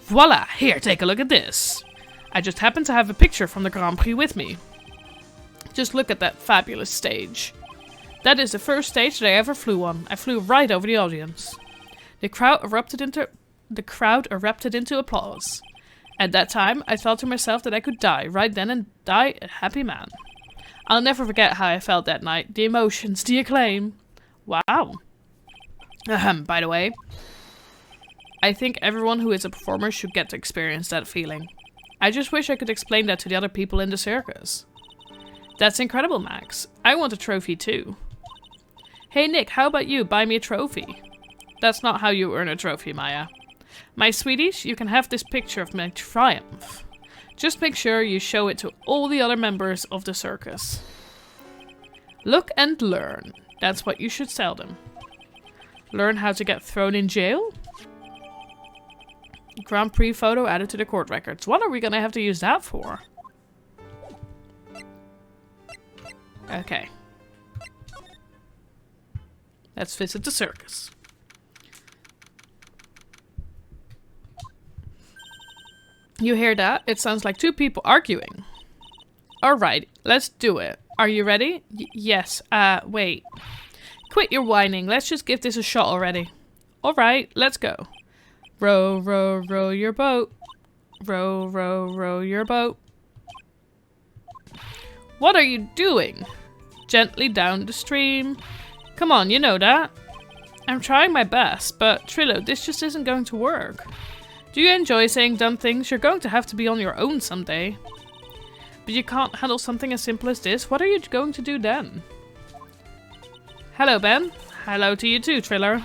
Voila! Here, take a look at this. I just happen to have a picture from the Grand Prix with me. Just look at that fabulous stage. That is the first stage that I ever flew on. I flew right over the audience. The crowd erupted into applause. At that time, I thought to myself that I could die right then and die a happy man. I'll never forget how I felt that night. The emotions, the acclaim. Wow. By the way, I think everyone who is a performer should get to experience that feeling. I just wish I could explain that to the other people in the circus. That's incredible, Max. I want a trophy too. Hey Nick, how about you buy me a trophy? That's not how you earn a trophy, Maya. My sweeties, you can have this picture of my triumph. Just make sure you show it to all the other members of the circus. Look and learn. That's what you should tell them. Learn how to get thrown in jail? Grand Prix photo added to the court records. What are we gonna have to use that for? Okay. Let's visit the circus. You hear that? It sounds like two people arguing. Alright, let's do it. Are you ready? Yes. Wait. Quit your whining. Let's just give this a shot already. Alright, let's go. Row, row, row your boat. Row, row, row your boat. What are you doing? Gently down the stream. Come on, you know that. I'm trying my best, but Trillo, this just isn't going to work. Do you enjoy saying dumb things? You're going to have to be on your own someday. But you can't handle something as simple as this? What are you going to do then? Hello, Ben. Hello to you too, Triller.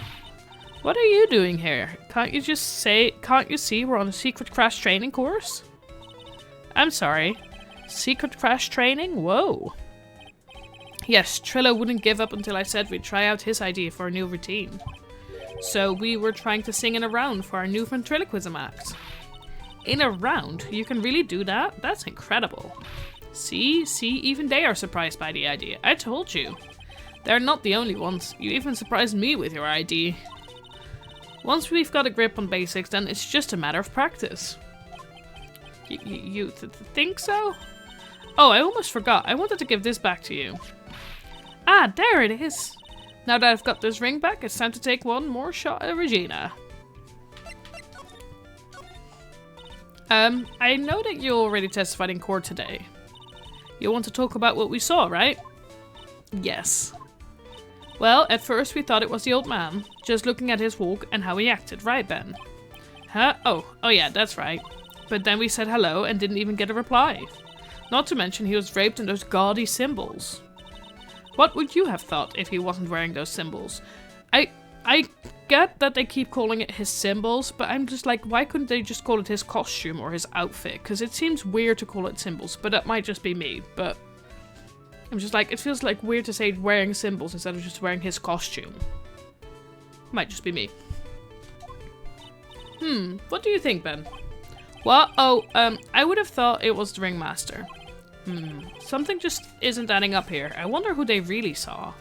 What are you doing here? Can't you see we're on a secret crash training course? I'm sorry. Secret crash training? Whoa. Yes, Trillo wouldn't give up until I said we'd try out his idea for a new routine. So we were trying to sing in a round for our new ventriloquism act. In a round? You can really do that? That's incredible. See, even they are surprised by the idea. I told you. They're not the only ones. You even surprised me with your idea. Once we've got a grip on basics, then it's just a matter of practice. You think so? Oh, I almost forgot. I wanted to give this back to you. Ah, there it is. Now that I've got this ring back, it's time to take one more shot at Regina. I know that you already testified in court today. You want to talk about what we saw, right? Yes. Well, at first we thought it was the old man, just looking at his walk and how he acted, right, Ben? Huh? Oh yeah, that's right. But then we said hello and didn't even get a reply. Not to mention he was draped in those gaudy symbols. What would you have thought if he wasn't wearing those symbols? I get that they keep calling it his symbols, but I'm just like, why couldn't they just call it his costume or his outfit? Because it seems weird to call it symbols, but that might just be me, but I'm just like, it feels like weird to say wearing symbols instead of just wearing his costume. Might just be me. What do you think, Ben? What? Oh, I would have thought it was the ringmaster. Something just isn't adding up here. I wonder who they really saw.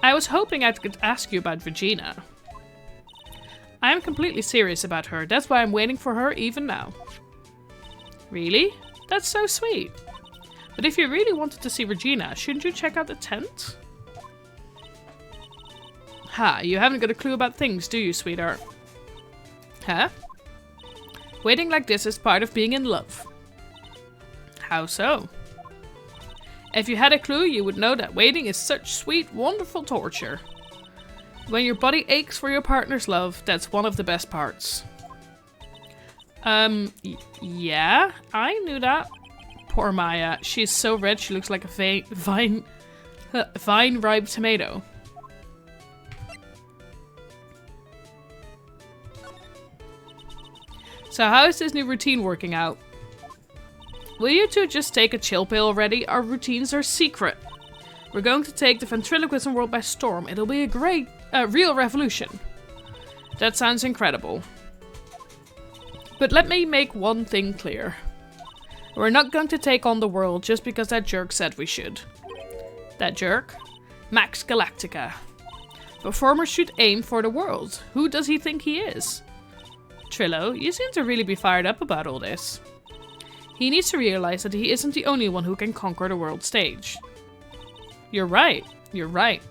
I was hoping I could ask you about Regina. I am completely serious about her. That's why I'm waiting for her even now. Really? That's so sweet. But if you really wanted to see Regina, shouldn't you check out the tent? Ha, you haven't got a clue about things, do you, sweetheart? Huh? Waiting like this is part of being in love. How so? If you had a clue, you would know that waiting is such sweet, wonderful torture. When your body aches for your partner's love, that's one of the best parts. Yeah, I knew that. Poor Maya. She's so red she looks like a vine-ripe tomato. So how is this new routine working out? Will you two just take a chill pill already? Our routines are secret. We're going to take the ventriloquism world by storm. It'll be a great, real revolution. That sounds incredible. But let me make one thing clear. We're not going to take on the world just because that jerk said we should. That jerk? Max Galactica. Performers should aim for the world. Who does he think he is? Trillo, you seem to really be fired up about all this. He needs to realize that he isn't the only one who can conquer the world stage. You're right. You're right.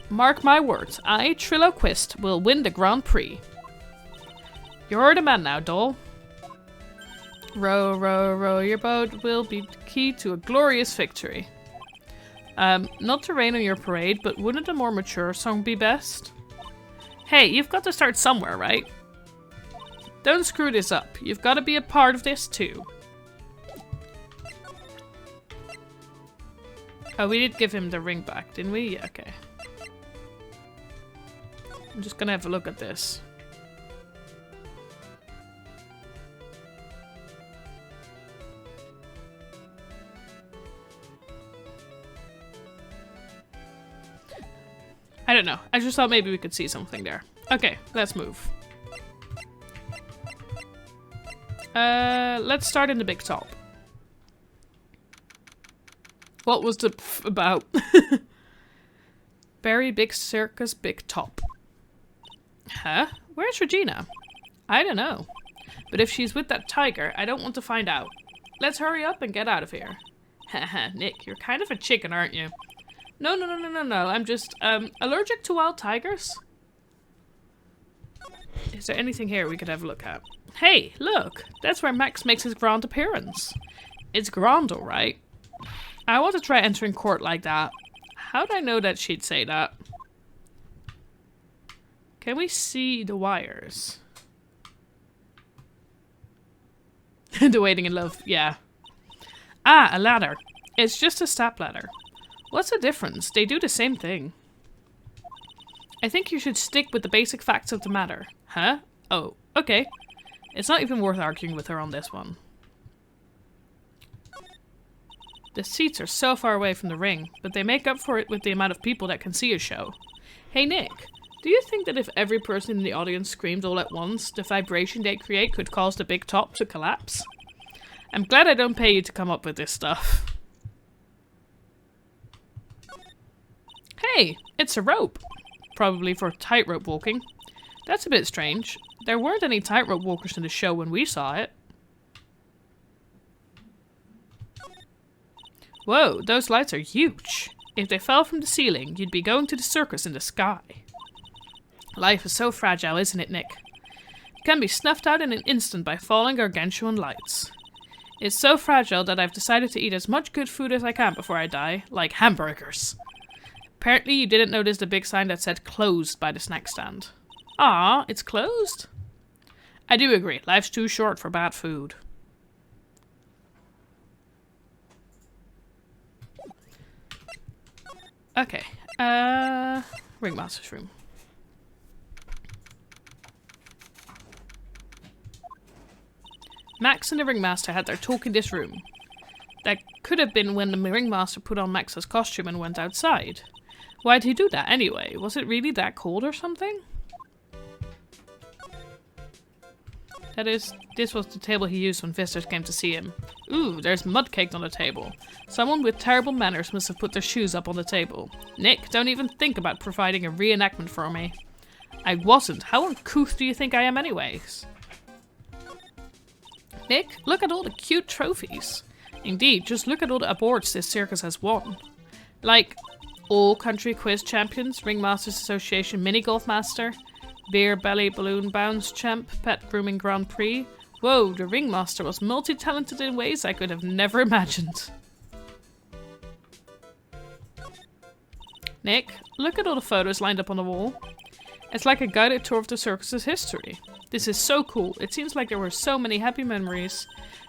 Mark my words, I, Trillo Quist, will win the Grand Prix. You're the man now, doll. Row, row, row your boat will be key to a glorious victory. Not to rain on your parade, but wouldn't a more mature song be best? Hey, you've got to start somewhere, right? Don't screw this up. You've got to be a part of this too. Oh, we did give him the ring back, didn't we? Yeah, okay. I'm just gonna have a look at this. I don't know. I just thought maybe we could see something there. Okay, let's move. Let's start in the big top. What was the pff about? Very big circus, big top. Huh? Where's Regina? I don't know. But if she's with that tiger, I don't want to find out. Let's hurry up and get out of here. Haha, Nick, you're kind of a chicken, aren't you? No. I'm just, allergic to wild tigers? Is there anything here we could have a look at? Hey, look! That's where Max makes his grand appearance. It's grand, alright. I want to try entering court like that. How'd I know that she'd say that? Can we see the wires? The waiting in love, yeah. Ah, a ladder. It's just a step ladder. What's the difference? They do the same thing. I think you should stick with the basic facts of the matter. Huh? Oh, okay. It's not even worth arguing with her on this one. The seats are so far away from the ring, but they make up for it with the amount of people that can see a show. Hey Nick, do you think that if every person in the audience screamed all at once, the vibration they create could cause the big top to collapse? I'm glad I don't pay you to come up with this stuff. Hey, it's a rope. Probably for tightrope walking. That's a bit strange. There weren't any tightrope walkers in the show when we saw it. Whoa, those lights are huge. If they fell from the ceiling, you'd be going to the circus in the sky. Life is so fragile, isn't it, Nick? It can be snuffed out in an instant by falling gargantuan lights. It's so fragile that I've decided to eat as much good food as I can before I die, like hamburgers. Apparently you didn't notice the big sign that said closed by the snack stand. Ah, it's closed? I do agree, life's too short for bad food. Okay, Ringmaster's room. Max and the Ringmaster had their talk in this room. That could have been when the Ringmaster put on Max's costume and went outside. Why'd he do that anyway? Was it really that cold or something? This was the table he used when visitors came to see him. Ooh, there's mud caked on the table. Someone with terrible manners must have put their shoes up on the table. Nick, don't even think about providing a reenactment for me. I wasn't. How uncouth do you think I am anyways? Nick, look at all the cute trophies. Indeed, just look at all the awards this circus has won. Like, All Country Quiz Champions, Ringmasters Association Mini Golf Master, Beer Belly Balloon Bounce Champ, Pet Grooming Grand Prix. Whoa, the Ringmaster was multi-talented in ways I could have never imagined. Nick, look at all the photos lined up on the wall. It's like a guided tour of the circus's history. This is so cool. It seems like there were so many happy memories.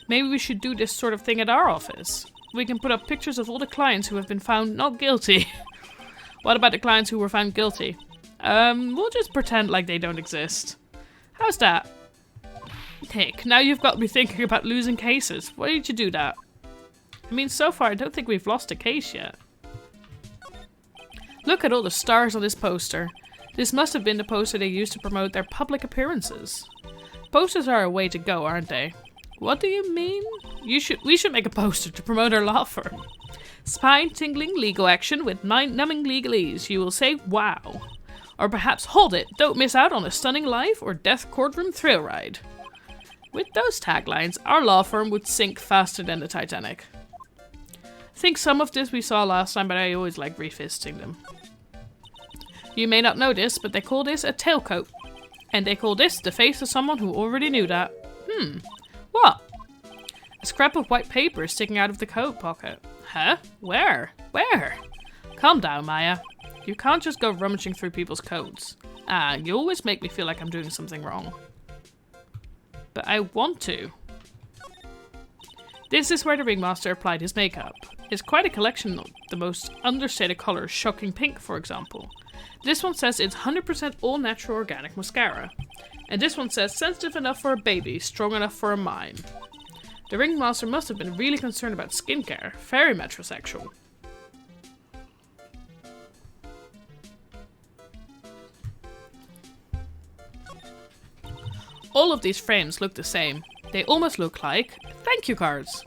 Maybe we should do this sort of thing at our office. We can put up pictures of all the clients who have been found not guilty. What about the clients who were found guilty? We'll just pretend like they don't exist. How's that? Nick, now you've got me thinking about losing cases. Why did you do that? I mean, so far I don't think we've lost a case yet. Look at all the stars on this poster. This must have been the poster they used to promote their public appearances. Posters are a way to go, aren't they? What do you mean? We should make a poster to promote our law firm. Spine-tingling legal action with mind-numbing legalese. You will say, wow. Or perhaps, hold it, don't miss out on a stunning life or death courtroom thrill ride. With those taglines, our law firm would sink faster than the Titanic. I think some of this we saw last time, but I always like revisiting them. You may not know this, but they call this a tailcoat. And they call this the face of someone who already knew that. What? A scrap of white paper is sticking out of the coat pocket. Huh? Where? Where? Calm down, Maya. You can't just go rummaging through people's coats. You always make me feel like I'm doing something wrong. But I want to. This is where the Ringmaster applied his makeup. It's quite a collection of the most understated colors, shocking pink, for example. This one says it's 100% all natural organic mascara. And this one says sensitive enough for a baby, strong enough for a mime. The Ringmaster must have been really concerned about skincare, very metrosexual. All of these frames look the same. They almost look like thank you cards.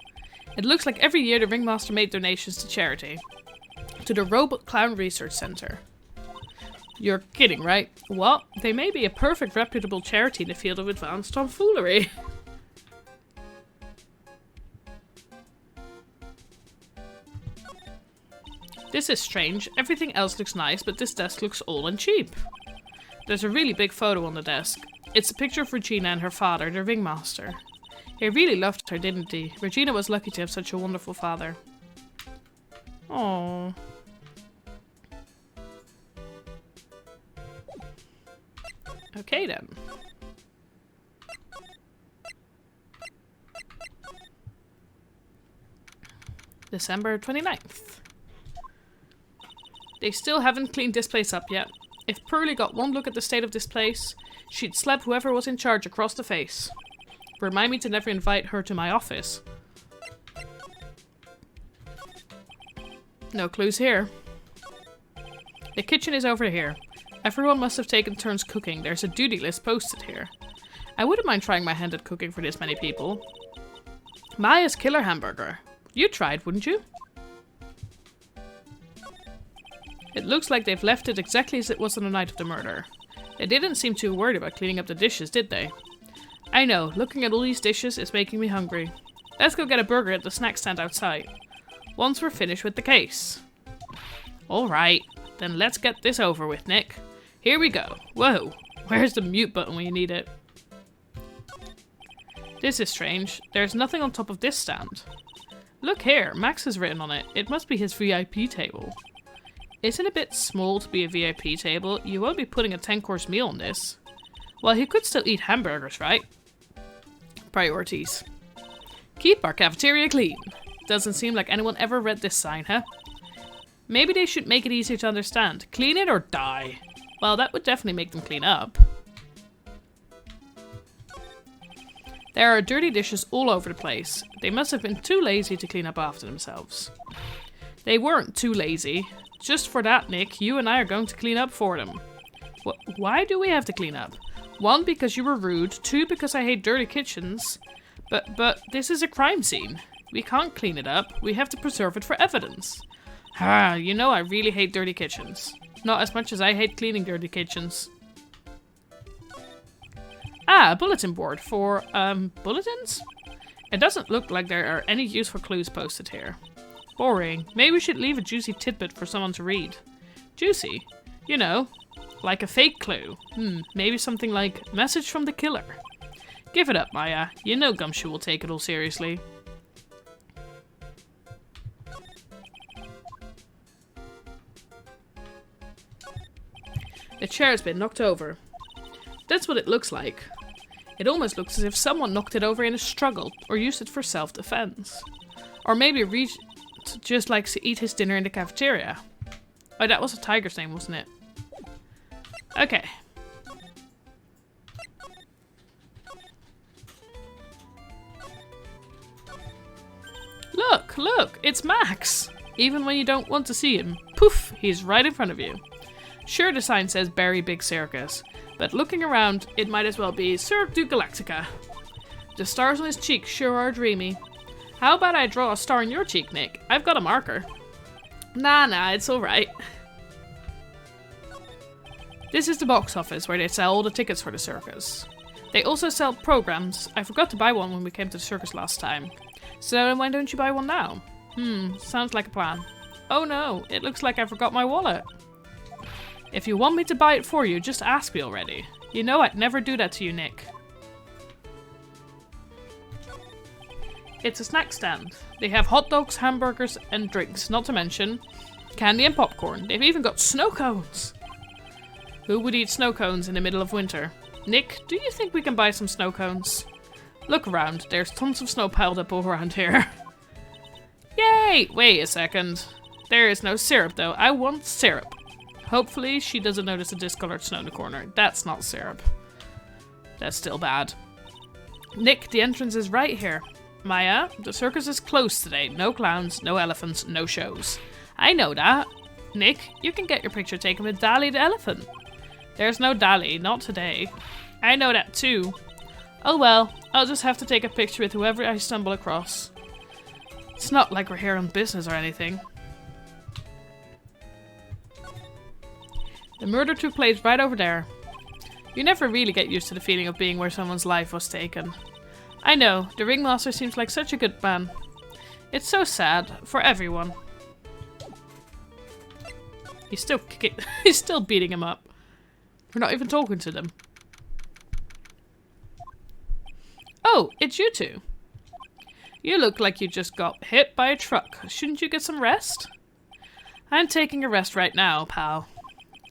It looks like every year the Ringmaster made donations to charity. To the Robot Clown Research Center. You're kidding, right? Well, they may be a perfect reputable charity in the field of advanced tomfoolery. This is strange. Everything else looks nice, but this desk looks old and cheap. There's a really big photo on the desk. It's a picture of Regina and her father, the Ringmaster. He really loved her, didn't he? Regina was lucky to have such a wonderful father. Aww. Okay then. December 29th. They still haven't cleaned this place up yet. If Pearlie got one look at the state of this place, she'd slap whoever was in charge across the face. Remind me to never invite her to my office. No clues here. The kitchen is over here. Everyone must have taken turns cooking. There's a duty list posted here. I wouldn't mind trying my hand at cooking for this many people. Maya's killer hamburger. You tried, wouldn't you? It looks like they've left it exactly as it was on the night of the murder. They didn't seem too worried about cleaning up the dishes, did they? I know, looking at all these dishes is making me hungry. Let's go get a burger at the snack stand outside. Once we're finished with the case. Alright, then let's get this over with, Nick. Here we go. Whoa, where's the mute button when you need it? This is strange. There's nothing on top of this stand. Look here, Max is written on it. It must be his VIP table. Isn't it a bit small to be a VIP table? You won't be putting a 10-course meal on this. Well, he could still eat hamburgers, right? Priorities. Keep our cafeteria clean. Doesn't seem like anyone ever read this sign, huh? Maybe they should make it easier to understand. Clean it or die. Well, that would definitely make them clean up. There are dirty dishes all over the place. They must have been too lazy to clean up after themselves. They weren't too lazy. Just for that, Nick, you and I are going to clean up for them. Why do we have to clean up? 1, because you were rude. 2, because I hate dirty kitchens. But this is a crime scene. We can't clean it up. We have to preserve it for evidence. Ah, you know I really hate dirty kitchens. Not as much as I hate cleaning dirty kitchens. Ah, a bulletin board for, bulletins? It doesn't look like there are any useful clues posted here. Boring. Maybe we should leave a juicy tidbit for someone to read. Juicy? You know, like a fake clue. Maybe something like, message from the killer. Give it up, Maya. You know Gumshoe will take it all seriously. The chair has been knocked over. That's what it looks like. It almost looks as if someone knocked it over in a struggle, or used it for self-defense. Or maybe Reach just likes to eat his dinner in the cafeteria. Oh, that was a tiger's name, wasn't it? Okay. Look, it's Max! Even when you don't want to see him, poof, he's right in front of you. Sure, the sign says Berry Big Circus, but looking around, it might as well be Cirque du Galactica. The stars on his cheek sure are dreamy. How about I draw a star on your cheek, Nick? I've got a marker. Nah, it's alright. This is the box office where they sell all the tickets for the circus. They also sell programs. I forgot to buy one when we came to the circus last time. So why don't you buy one now? Sounds like a plan. Oh no, it looks like I forgot my wallet. If you want me to buy it for you, just ask me already. You know I'd never do that to you, Nick. It's a snack stand. They have hot dogs, hamburgers, and drinks, not to mention candy and popcorn. They've even got snow cones. Who would eat snow cones in the middle of winter? Nick, do you think we can buy some snow cones? Look around. There's tons of snow piled up all around here. Yay! Wait a second. There is no syrup, though. I want syrup. Hopefully she doesn't notice the discolored snow in the corner. That's not syrup. That's still bad. Nick, the entrance is right here. Maya, the circus is closed today. No clowns, no elephants, no shows. I know that. Nick, you can get your picture taken with Dali the elephant. There's no Dali, not today. I know that too. Oh well, I'll just have to take a picture with whoever I stumble across. It's not like we're here on business or anything. The murder took place right over there. You never really get used to the feeling of being where someone's life was taken. I know, the ringmaster seems like such a good man. It's so sad, for everyone. He's still beating him up. We're not even talking to them. Oh, it's you two. You look like you just got hit by a truck. Shouldn't you get some rest? I'm taking a rest right now, pal.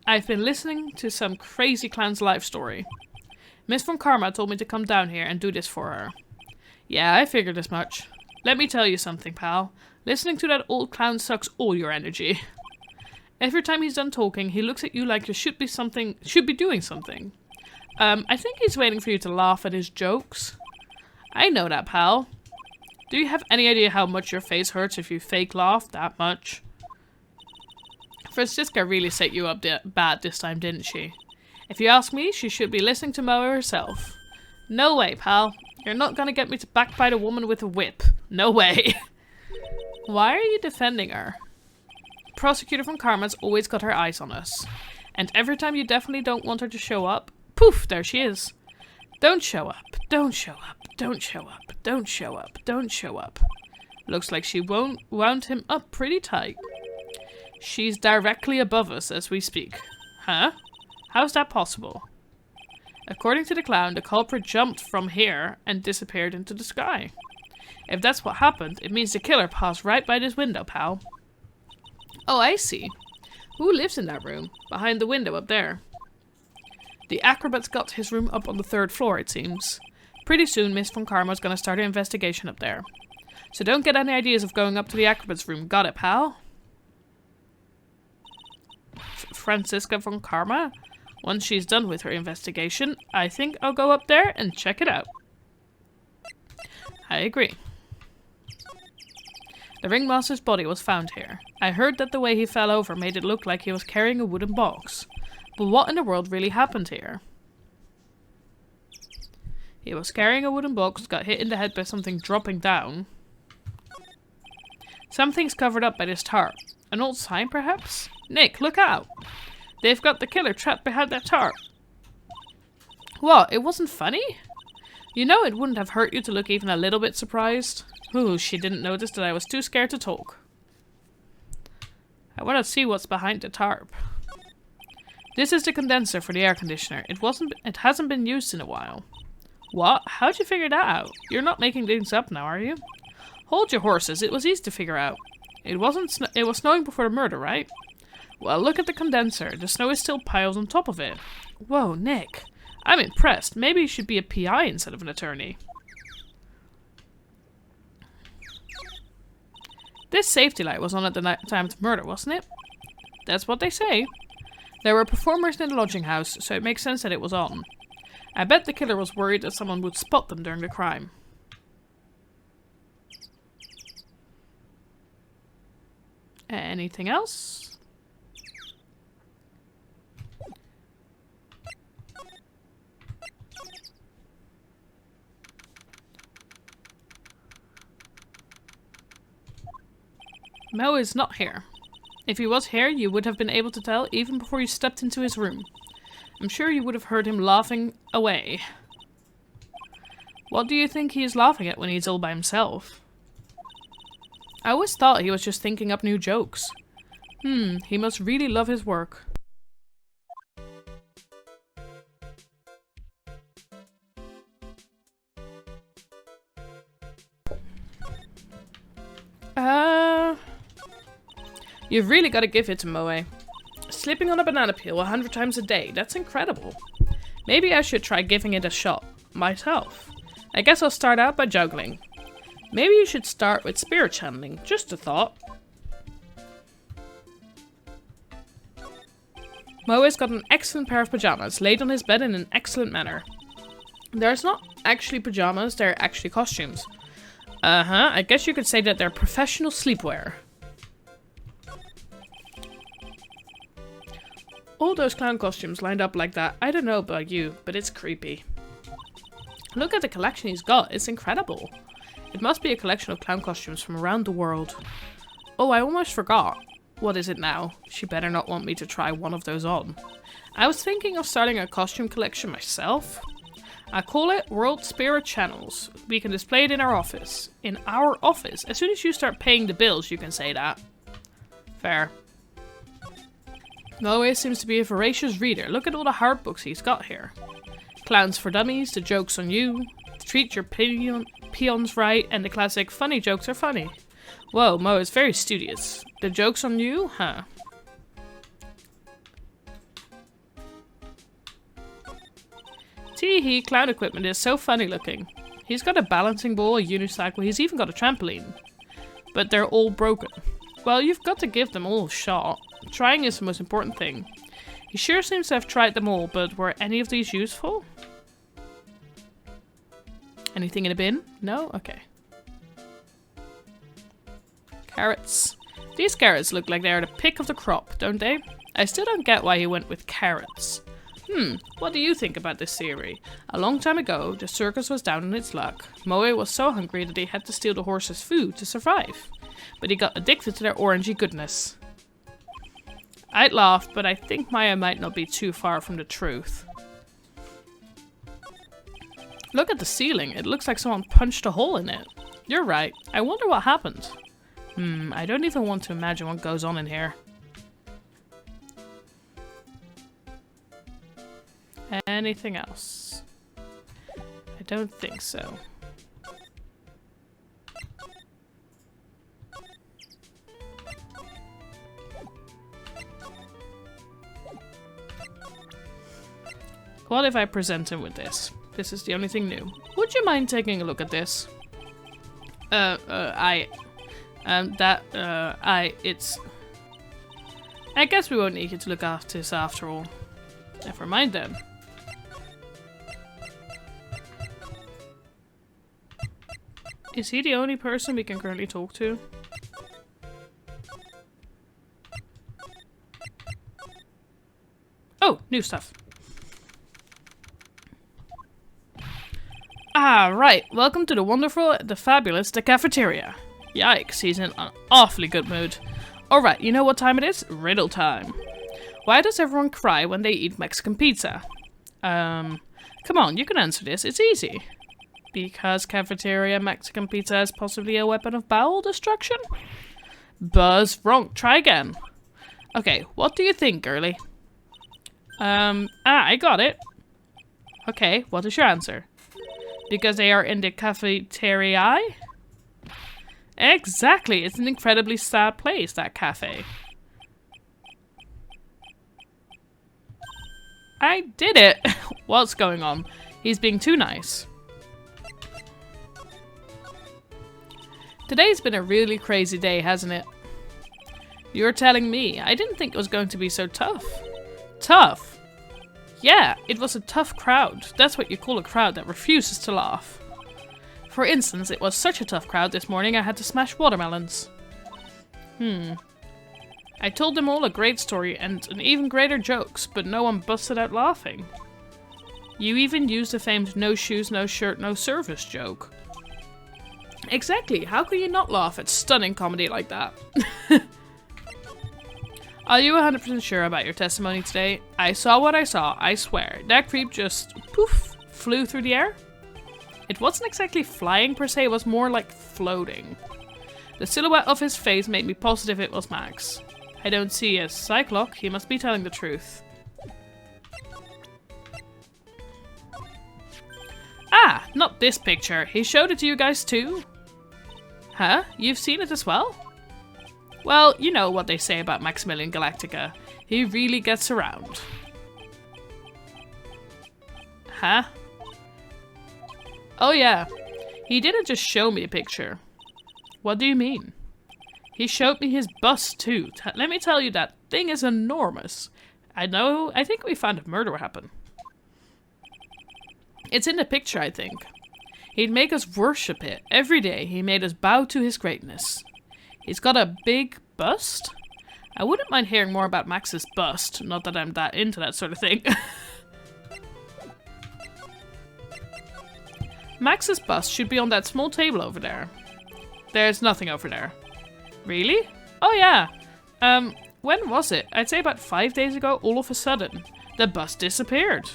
I've been listening to some crazy clown's life story. Miss Von Karma told me to come down here and do this for her. Yeah, I figured as much. Let me tell you something, pal. Listening to that old clown sucks all your energy. Every time he's done talking, he looks at you like you should be doing something. I think he's waiting for you to laugh at his jokes. I know that, pal. Do you have any idea how much your face hurts if you fake laugh that much? Francisca really set you up bad this time, didn't she? If you ask me, she should be listening to Moa herself. No way, pal. You're not gonna get me to backbite a woman with a whip. No way. Why are you defending her? Prosecutor Von Karma's always got her eyes on us. And every time you definitely don't want her to show up, poof, there she is. Don't show up. Don't show up. Don't show up. Don't show up. Don't show up. Looks like she wound him up pretty tight. She's directly above us as we speak. Huh? How's that possible? According to the clown, the culprit jumped from here and disappeared into the sky. If that's what happened, it means the killer passed right by this window, pal. Oh, I see. Who lives in that room? Behind the window up there. The acrobat's got his room up on the 3rd floor, it seems. Pretty soon, Miss Von Karma's gonna start an investigation up there. So don't get any ideas of going up to the acrobat's room. Got it, pal? Francisca Von Karma? Once she's done with her investigation, I think I'll go up there and check it out. I agree. The ringmaster's body was found here. I heard that the way he fell over made it look like he was carrying a wooden box. But what in the world really happened here? He was carrying a wooden box, got hit in the head by something dropping down. Something's covered up by this tarp. An old sign, perhaps? Nick, look out! They've got the killer trapped behind that tarp. What, it wasn't funny? You know it wouldn't have hurt you to look even a little bit surprised. Ooh, she didn't notice that I was too scared to talk. I want to see what's behind the tarp. This is the condenser for the air conditioner. It hasn't been used in a while. What? How'd you figure that out? You're not making things up now, are you? Hold your horses. It was easy to figure out. It was snowing before the murder, right? Well, look at the condenser. The snow is still piled on top of it. Whoa, Nick. I'm impressed. Maybe you should be a PI instead of an attorney. This safety light was on at the time of the murder, wasn't it? That's what they say. There were performers in the lodging house, so it makes sense that it was on. I bet the killer was worried that someone would spot them during the crime. Anything else? Mo is not here. If he was here, you would have been able to tell even before you stepped into his room. I'm sure you would have heard him laughing away. What do you think he is laughing at when he's all by himself? I always thought he was just thinking up new jokes. He must really love his work. You've really got to give it to Moe. Slipping on a banana peel 100 times a day, that's incredible. Maybe I should try giving it a shot myself. I guess I'll start out by juggling. Maybe you should start with spirit channeling, just a thought. Moe's got an excellent pair of pajamas, laid on his bed in an excellent manner. There's not actually pajamas, they're actually costumes. I guess you could say that they're professional sleepwear. All those clown costumes lined up like that, I don't know about you, but it's creepy. Look at the collection he's got, it's incredible. It must be a collection of clown costumes from around the world. Oh, I almost forgot. What is it now? She better not want me to try one of those on. I was thinking of starting a costume collection myself. I call it World Spirit Channels. We can display it in our office. In our office? As soon as you start paying the bills, you can say that. Fair. Moe seems to be a voracious reader. Look at all the hard books he's got here. Clowns for Dummies, The Joke's on You, Treat Your Peons Right, and the classic Funny Jokes Are Funny. Whoa, Moe is very studious. The Joke's on You? Huh. Tee-hee, clown equipment is so funny looking. He's got a balancing ball, a unicycle, he's even got a trampoline. But they're all broken. Well, you've got to give them all a shot. Trying is the most important thing. He sure seems to have tried them all, but were any of these useful? Anything in a bin? No? Okay. Carrots. These carrots look like they are the pick of the crop, don't they? I still don't get why he went with carrots. What do you think about this theory? A long time ago, the circus was down on its luck. Moe was so hungry that he had to steal the horses' food to survive. But he got addicted to their orangey goodness. I'd laugh, but I think Maya might not be too far from the truth. Look at the ceiling. It looks like someone punched a hole in it. You're right. I wonder what happened. I don't even want to imagine what goes on in here. Anything else? I don't think so. What if I present him with this? This is the only thing new. Would you mind taking a look at this? I guess we won't need you to look after this after all. Never mind then. Is he the only person we can currently talk to? new stuff. Ah, right. Welcome to the wonderful, the fabulous, the cafeteria. Yikes, he's in an awfully good mood. Alright, you know what time it is? Riddle time. Why does everyone cry when they eat Mexican pizza? Come on, you can answer this. It's easy. Because cafeteria Mexican pizza is possibly a weapon of bowel destruction? Buzz, wrong. Try again. Okay, what do you think, girly? I got it. Okay, what is your answer? Because they are in the cafeteria? Exactly, it's an incredibly sad place, that cafe. I did it! What's going on? He's being too nice. Today's been a really crazy day, hasn't it? You're telling me. I didn't think it was going to be so tough. Tough? Yeah, it was a tough crowd. That's what you call a crowd that refuses to laugh. For instance, it was such a tough crowd this morning I had to smash watermelons. I told them all a great story and an even greater jokes, but no one busted out laughing. You even used the famed no shoes, no shirt, no service joke. Exactly, how can you not laugh at stunning comedy like that? Are you 100% sure about your testimony today? I saw what I saw, I swear. That creep just, poof, flew through the air? It wasn't exactly flying per se, it was more like floating. The silhouette of his face made me positive it was Max. I don't see a cyclock, he must be telling the truth. Ah, not this picture. He showed it to you guys too? Huh? You've seen it as well? Well, you know what they say about Maximilian Galactica. He really gets around. Huh? Oh yeah. He didn't just show me a picture. What do you mean? He showed me his bust too. Let me tell you, that thing is enormous. I think we found a murder happen. It's in the picture, I think. He'd make us worship it. Every day he made us bow to his greatness. He's got a big bust? I wouldn't mind hearing more about Max's bust. Not that I'm that into that sort of thing. Max's bust should be on that small table over there. There's nothing over there. Really? Oh yeah. When was it? I'd say about 5 days ago, all of a sudden. The bust disappeared.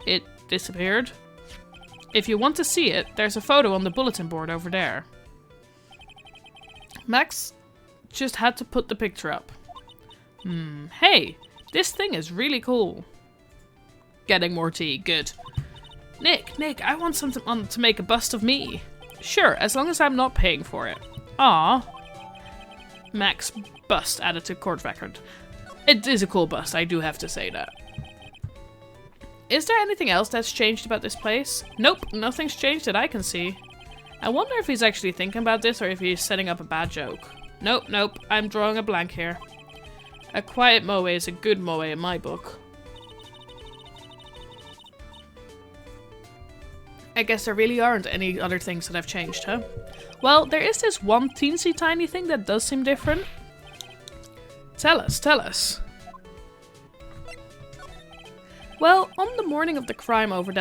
It disappeared? If you want to see it, there's a photo on the bulletin board over there. Max just had to put the picture up. Hey, this thing is really cool. Getting more tea, good. Nick, I want someone to make a bust of me. Sure, as long as I'm not paying for it. Ah. Max bust added to court record. It is a cool bust, I do have to say that. Is there anything else that's changed about this place? Nope, nothing's changed that I can see. I wonder if he's actually thinking about this or if he's setting up a bad joke. Nope, I'm drawing a blank here. A quiet moe is a good moe in my book. I guess there really aren't any other things that have changed, huh? Well, there is this one teensy tiny thing that does seem different. Tell us. Well, on the morning of the crime over on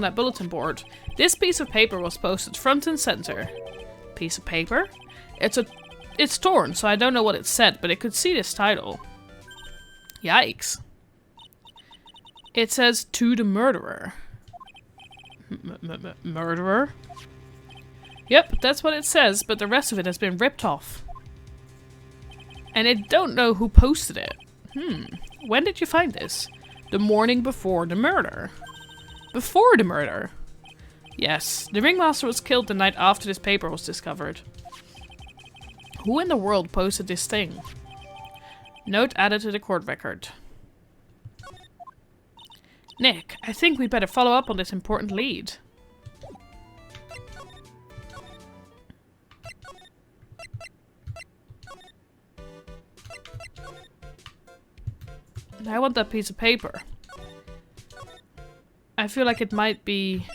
that bulletin board, this piece of paper was posted front and center. Piece of paper? It's torn, so I don't know what it said, but it could see this title. Yikes. It says, "To the murderer." Murderer? Yep, that's what it says, but the rest of it has been ripped off. And I don't know who posted it. When did you find this? The morning before the murder. Before the murder? Yes, the ringmaster was killed the night after this paper was discovered. Who in the world posted this thing? Note added to the court record. Nick, I think we'd better follow up on this important lead. I want that piece of paper. I feel like it might be...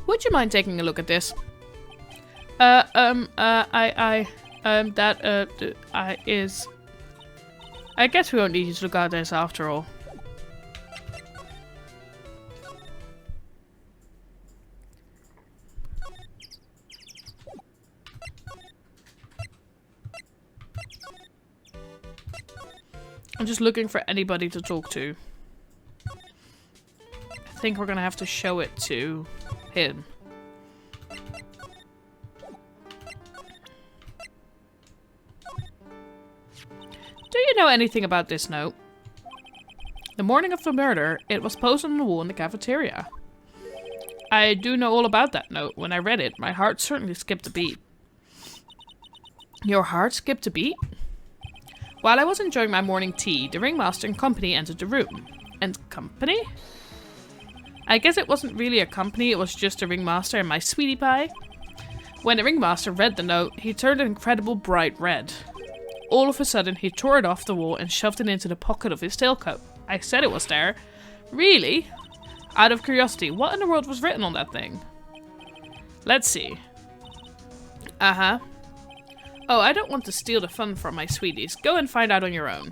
would you mind taking a look at this? I guess we won't need you to look at this after all. I'm just looking for anybody to talk to. I think we're gonna have to show it to him. Do you know anything about this note? The morning of the murder, it was posted on the wall in the cafeteria. I do know all about that note. When I read it, my heart certainly skipped a beat. Your heart skipped a beat? While I was enjoying my morning tea, the ringmaster and company entered the room. And company? I guess it wasn't really a company, it was just the ringmaster and my sweetie pie. When the ringmaster read the note, he turned an incredible bright red. All of a sudden, he tore it off the wall and shoved it into the pocket of his tailcoat. I said it was there. Really? Out of curiosity, what in the world was written on that thing? Let's see. Uh-huh. Oh, I don't want to steal the fun from my sweeties. Go and find out on your own.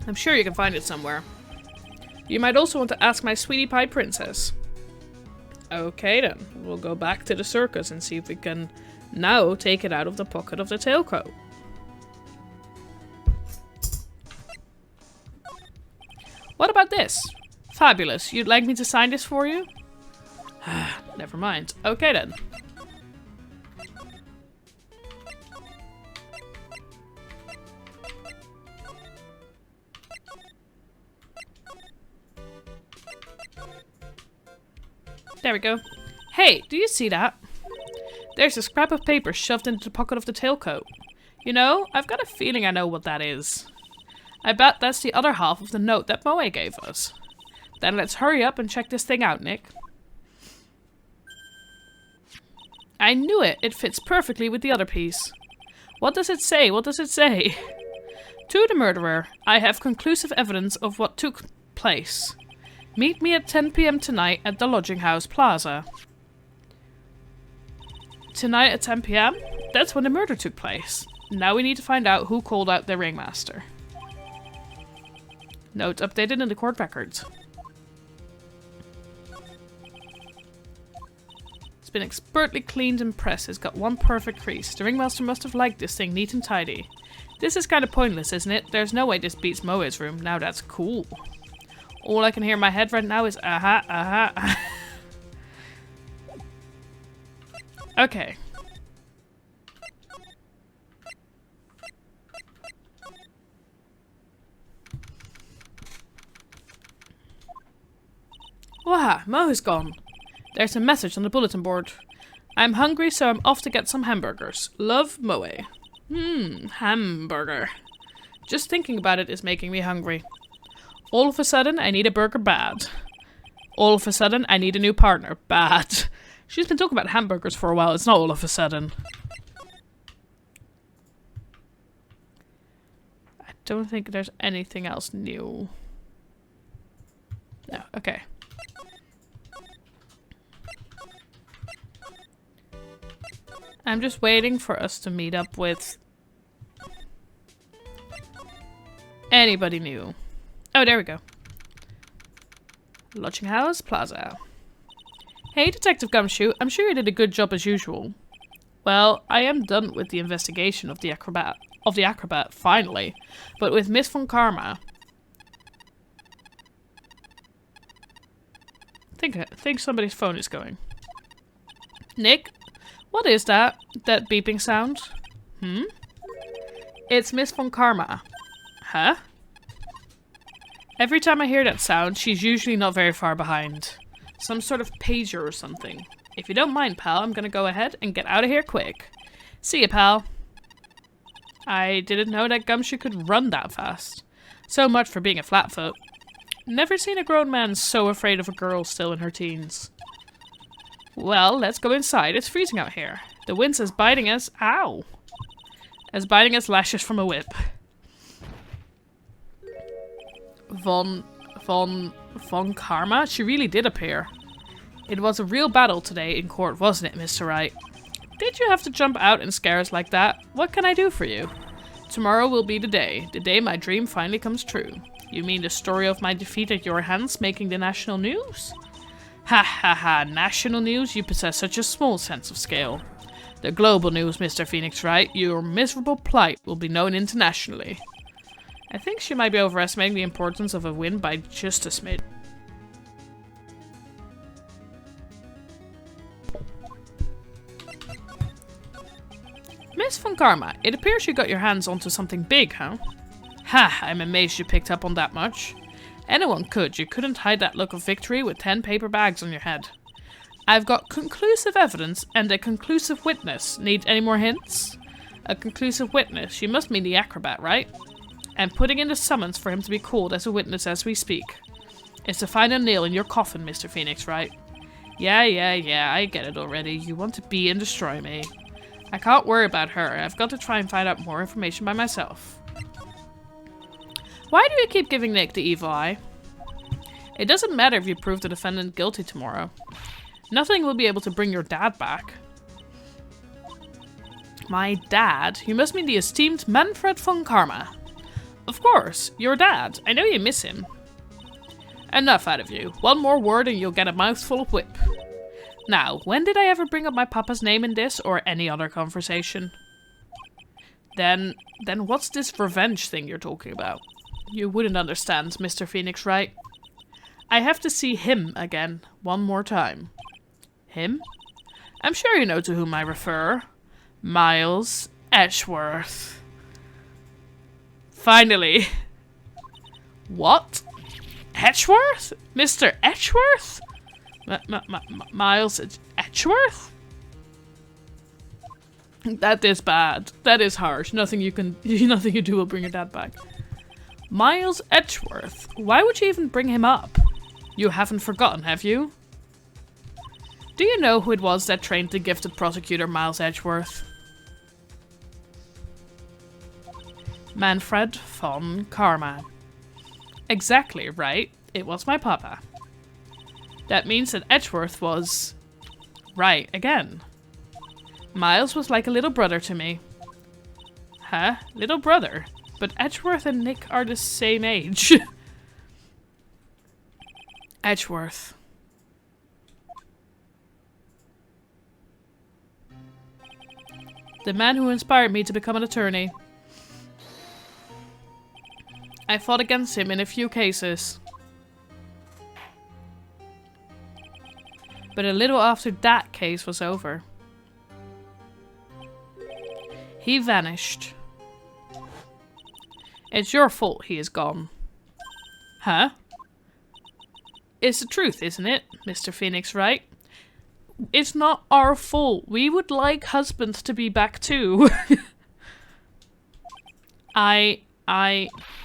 I'm sure you can find it somewhere. You might also want to ask my sweetie pie princess. Okay then, we'll go back to the circus and see if we can now take it out of the pocket of the tailcoat. What about this? Fabulous. You'd like me to sign this for you? Never mind. Okay then. There we go. Hey, do you see that? There's a scrap of paper shoved into the pocket of the tailcoat. You know, I've got a feeling I know what that is. I bet that's the other half of the note that Moe gave us. Then let's hurry up and check this thing out, Nick. I knew it! It fits perfectly with the other piece. What does it say? What does it say? To the murderer, I have conclusive evidence of what took place. Meet me at 10 p.m. tonight at the Lodging House Plaza. Tonight at 10 p.m? That's when the murder took place. Now we need to find out who called out the ringmaster. Note updated in the court records. It's been expertly cleaned and pressed. It's got one perfect crease. The ringmaster must have liked this thing neat and tidy. This is kind of pointless, isn't it? There's no way this beats Moe's room. Now that's cool. All I can hear in my head right now is aha, aha. Okay. Wow, Moe's gone. There's a message on the bulletin board. I'm hungry, so I'm off to get some hamburgers. Love, Moe. Hamburger. Just thinking about it is making me hungry. All of a sudden, I need a burger bad. All of a sudden, I need a new partner bad. She's been talking about hamburgers for a while. It's not all of a sudden. I don't think there's anything else new. No, okay. I'm just waiting for us to meet up with anybody new. Oh, there we go. Lodging House Plaza. Hey, Detective Gumshoe. I'm sure you did a good job as usual. Well, I am done with the investigation of the acrobat, finally. But with Miss Von Karma, I think somebody's phone is going. Nick, what is that? That beeping sound? It's Miss Von Karma. Huh? Every time I hear that sound, she's usually not very far behind. Some sort of pager or something. If you don't mind, pal, I'm gonna go ahead and get out of here quick. See ya, pal. I didn't know that Gumshoe could run that fast. So much for being a flatfoot. Never seen a grown man so afraid of a girl still in her teens. Well, let's go inside. It's freezing out here. The wind's as biting as... Ow! As biting as lashes from a whip. Von Von Karma? She really did appear. It was a real battle today in court, wasn't it, Mr. Wright? Did you have to jump out and scare us like that? What can I do for you? Tomorrow will be the day my dream finally comes true. You mean the story of my defeat at your hands making the national news? Ha ha ha, national news? You possess such a small sense of scale. The global news, Mr. Phoenix Wright. Your miserable plight will be known internationally. I think she might be overestimating the importance of a win by just a smidge. Miss Von Karma, it appears you got your hands onto something big, huh? Ha, I'm amazed you picked up on that much. Anyone could. You couldn't hide that look of victory with 10 paper bags on your head. I've got conclusive evidence and a conclusive witness. Need any more hints? A conclusive witness. You must mean the acrobat, right? I'm putting in the summons for him to be called as a witness as we speak. It's the final nail in your coffin, Mr. Phoenix, right? Yeah, I get it already. You want to be and destroy me. I can't worry about her. I've got to try and find out more information by myself. Why do you keep giving Nick the evil eye? It doesn't matter if you prove the defendant guilty tomorrow. Nothing will be able to bring your dad back. My dad? You must mean the esteemed Manfred von Karma. Of course, your dad. I know you miss him. Enough out of you. One more word and you'll get a mouthful of whip. Now, when did I ever bring up my papa's name in this or any other conversation? Then what's this revenge thing you're talking about? You wouldn't understand, Mr. Phoenix, right? I have to see him again, one more time. Him? I'm sure you know to whom I refer. Miles Edgeworth. Finally. What? Edgeworth? Mr. Edgeworth? Miles Edgeworth? That is bad. That is harsh. Nothing you do will bring your dad back. Miles Edgeworth? Why would you even bring him up? You haven't forgotten, have you? Do you know who it was that trained the gifted prosecutor Miles Edgeworth? Manfred von Karma. Exactly, right? It was my papa. That means that Edgeworth was... right, again. Miles was like a little brother to me. Huh? Little brother? But Edgeworth and Nick are the same age. Edgeworth. The man who inspired me to become an attorney. I fought against him in a few cases. But a little after that case was over, he vanished. It's your fault he is gone. Huh? It's the truth, isn't it, Mr. Phoenix, Wright? It's not our fault. We would like husband to be back too.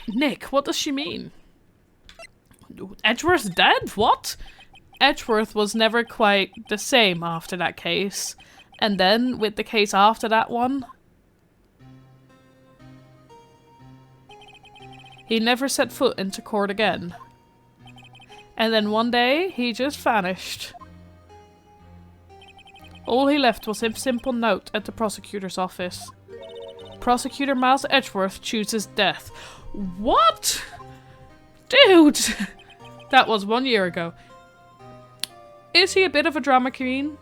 Nick, what does she mean? Edgeworth's dead? What? Edgeworth was never quite the same after that case. And then, with the case after that one, he never set foot into court again. And then one day, he just vanished. All he left was a simple note at the prosecutor's office. Prosecutor Miles Edgeworth chooses death. What? Dude! That was 1 year ago. Is he a bit of a drama queen?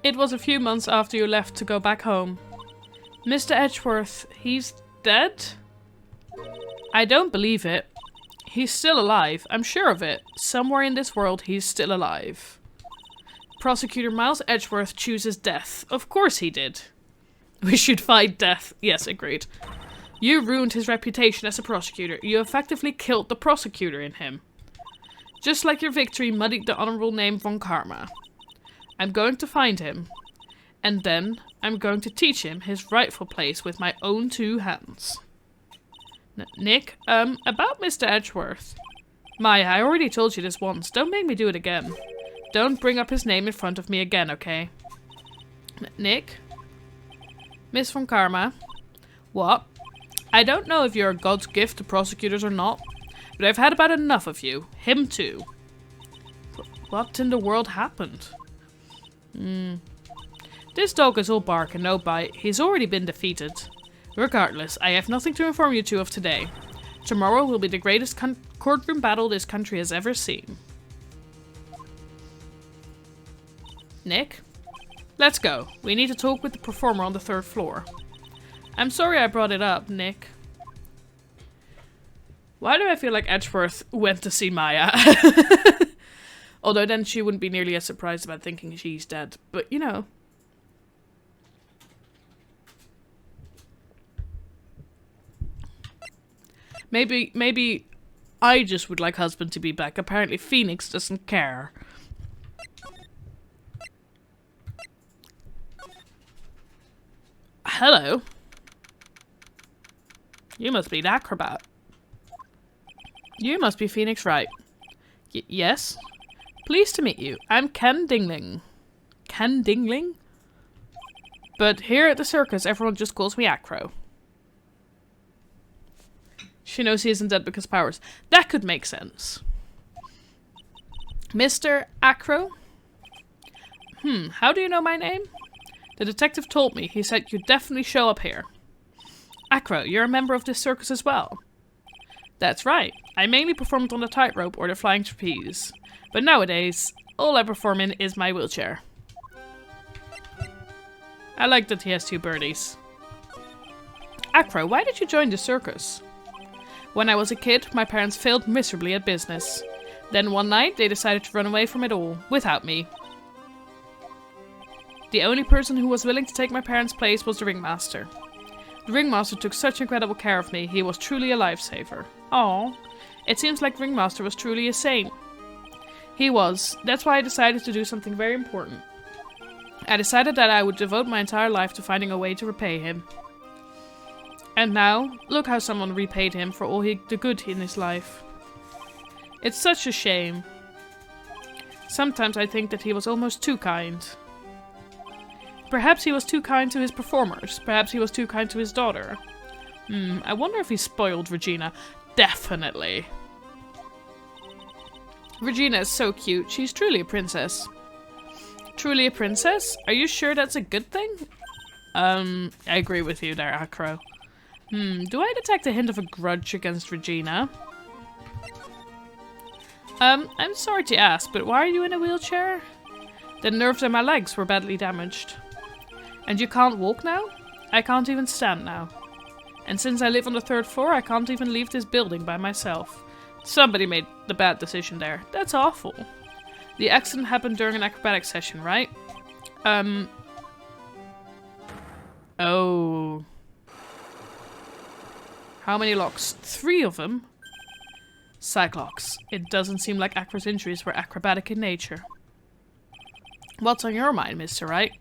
It was a few months after you left to go back home. Mr. Edgeworth, he's dead? I don't believe it. He's still alive. I'm sure of it. Somewhere in this world, he's still alive. Prosecutor Miles Edgeworth chooses death. Of course he did. We should fight death. Yes, agreed. You ruined his reputation as a prosecutor. You effectively killed the prosecutor in him. Just like your victory muddied the honorable name von Karma. I'm going to find him. And then I'm going to teach him his rightful place with my own 2 hands. Nick, about Mr. Edgeworth. Maya, I already told you this once. Don't make me do it again. Don't bring up his name in front of me again, okay? Nick? Miss von Karma? What? I don't know if you're God's gift to prosecutors or not, but I've had about enough of you. Him too. What in the world happened? This dog is all bark and no bite. He's already been defeated. Regardless, I have nothing to inform you two of today. Tomorrow will be the greatest courtroom battle this country has ever seen. Nick? Let's go. We need to talk with the performer on the 3rd floor. I'm sorry I brought it up, Nick. Why do I feel like Edgeworth went to see Maya? Although then she wouldn't be nearly as surprised about thinking she's dead. But, you know. Maybe I just would like husband to be back. Apparently Phoenix doesn't care. Hello. You must be the acrobat. You must be Phoenix Wright. Yes? Pleased to meet you. I'm Ken Dingling. Ken Dingling? But here at the circus, everyone just calls me Acro. She knows he isn't dead because powers. That could make sense. Mr. Acro? How do you know my name? The detective told me. He said you'd definitely show up here. Acro, you're a member of this circus as well. That's right. I mainly performed on the tightrope or the flying trapeze. But nowadays, all I perform in is my wheelchair. I like that he has 2 birdies. Acro, why did you join the circus? When I was a kid, my parents failed miserably at business. Then one night, they decided to run away from it all, without me. The only person who was willing to take my parents' place was the ringmaster. The ringmaster took such incredible care of me, he was truly a lifesaver. Aww, it seems like ringmaster was truly a saint. He was. That's why I decided to do something very important. I decided that I would devote my entire life to finding a way to repay him. And now, look how someone repaid him for all the good in his life. It's such a shame. Sometimes I think that he was almost too kind. Perhaps he was too kind to his performers. Perhaps he was too kind to his daughter. I wonder if he spoiled Regina. Definitely. Regina is so cute. She's truly a princess. Truly a princess? Are you sure that's a good thing? I agree with you there, Acro. Do I detect a hint of a grudge against Regina? I'm sorry to ask, but why are you in a wheelchair? The nerves in my legs were badly damaged. And you can't walk now? I can't even stand now. And since I live on the 3rd floor, I can't even leave this building by myself. Somebody made the bad decision there. That's awful. The accident happened during an acrobatic session, right? Oh. How many locks? 3 of them? Cyclops. It doesn't seem like Acro's injuries were acrobatic in nature. What's on your mind, Mr. Wright?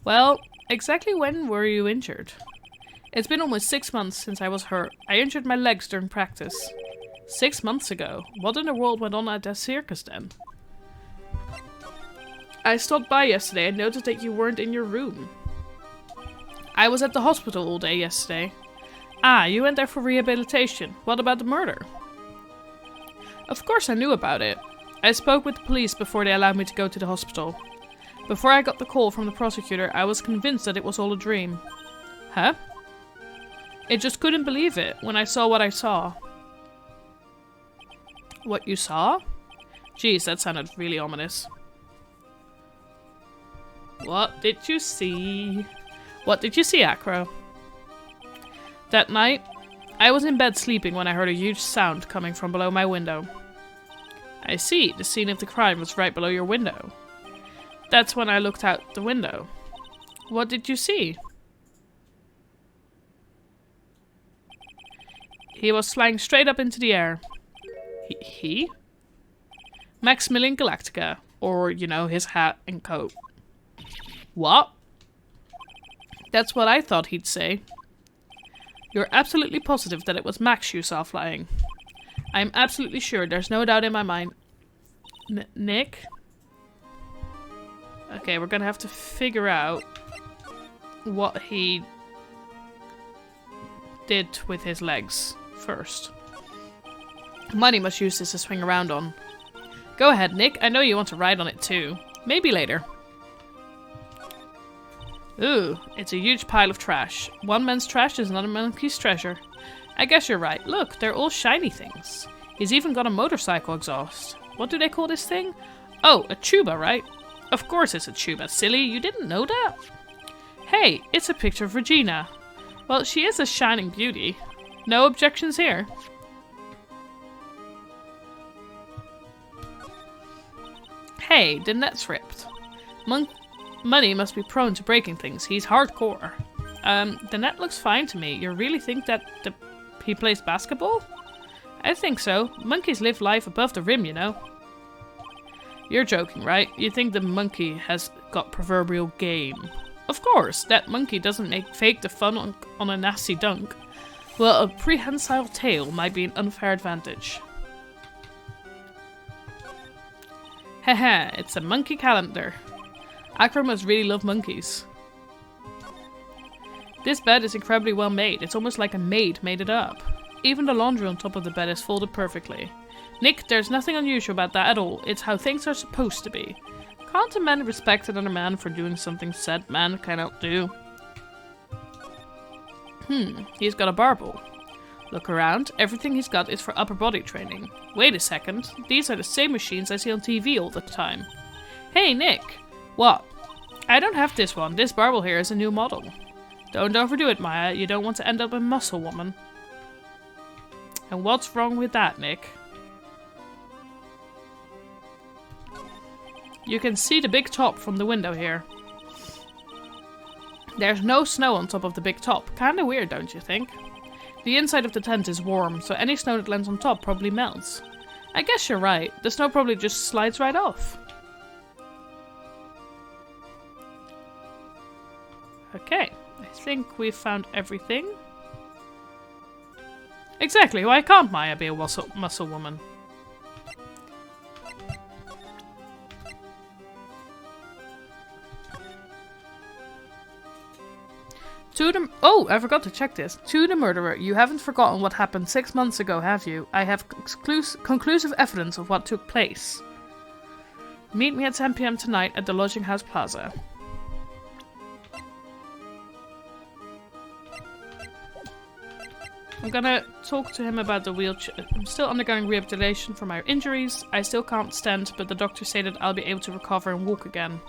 Well, exactly when were you injured? It's been almost 6 months since I was hurt. I injured my legs during practice. 6 months ago? What in the world went on at that circus then? I stopped by yesterday and noticed that you weren't in your room. I was at the hospital all day yesterday. Ah, you went there for rehabilitation. What about the murder? Of course I knew about it. I spoke with the police before they allowed me to go to the hospital. Before I got the call from the prosecutor, I was convinced that it was all a dream. Huh? I just couldn't believe it when I saw what I saw. What you saw? Jeez, that sounded really ominous. What did you see? What did you see, Acro? That night, I was in bed sleeping when I heard a huge sound coming from below my window. I see, the scene of the crime was right below your window. That's when I looked out the window. What did you see? He was flying straight up into the air. He? Maximilian Galactica. Or, you know, his hat and coat. What? That's what I thought he'd say. You're absolutely positive that it was Max you saw flying. I'm absolutely sure, there's no doubt in my mind. Nick? Okay, we're gonna have to figure out what he did with his legs first. Money must use this to swing around on. Go ahead, Nick. I know you want to ride on it too. Maybe later. Ooh, it's a huge pile of trash. One man's trash is another monkey's treasure. I guess you're right. Look, they're all shiny things. He's even got a motorcycle exhaust. What do they call this thing? Oh, a tuba, right? Of course it's a tuba, silly. You didn't know that? Hey, it's a picture of Regina. Well, she is a shining beauty. No objections here. Hey, the net's ripped. Money must be prone to breaking things. He's hardcore. The net looks fine to me. You really think that he plays basketball? I think so. Monkeys live life above the rim, you know. You're joking, right? You think the monkey has got proverbial game. Of course, that monkey doesn't fake the fun on a nasty dunk. Well, a prehensile tail might be an unfair advantage. Haha, it's a monkey calendar. Akra must really love monkeys. This bed is incredibly well made. It's almost like a maid made it up. Even the laundry on top of the bed is folded perfectly. Nick, there's nothing unusual about that at all. It's how things are supposed to be. Can't a man respect another man for doing something said man cannot do? He's got a barbell. Look around. Everything he's got is for upper body training. Wait a second. These are the same machines I see on TV all the time. Hey, Nick. What? I don't have this one. This barbell here is a new model. Don't overdo it, Maya. You don't want to end up a muscle woman. And what's wrong with that, Nick? You can see the big top from the window here. There's no snow on top of the big top. Kinda weird, don't you think? The inside of the tent is warm, so any snow that lands on top probably melts. I guess you're right. The snow probably just slides right off. Okay, I think we've found everything. Exactly, why can't Maya be a muscle woman? Oh, I forgot to check this. To the murderer, you haven't forgotten what happened 6 months ago, have you? I have conclusive evidence of what took place. Meet me at 10 PM tonight at the Lodging House Plaza. I'm gonna talk to him about the wheelchair. I'm still undergoing rehabilitation for my injuries. I still can't stand, but the doctor said that I'll be able to recover and walk again.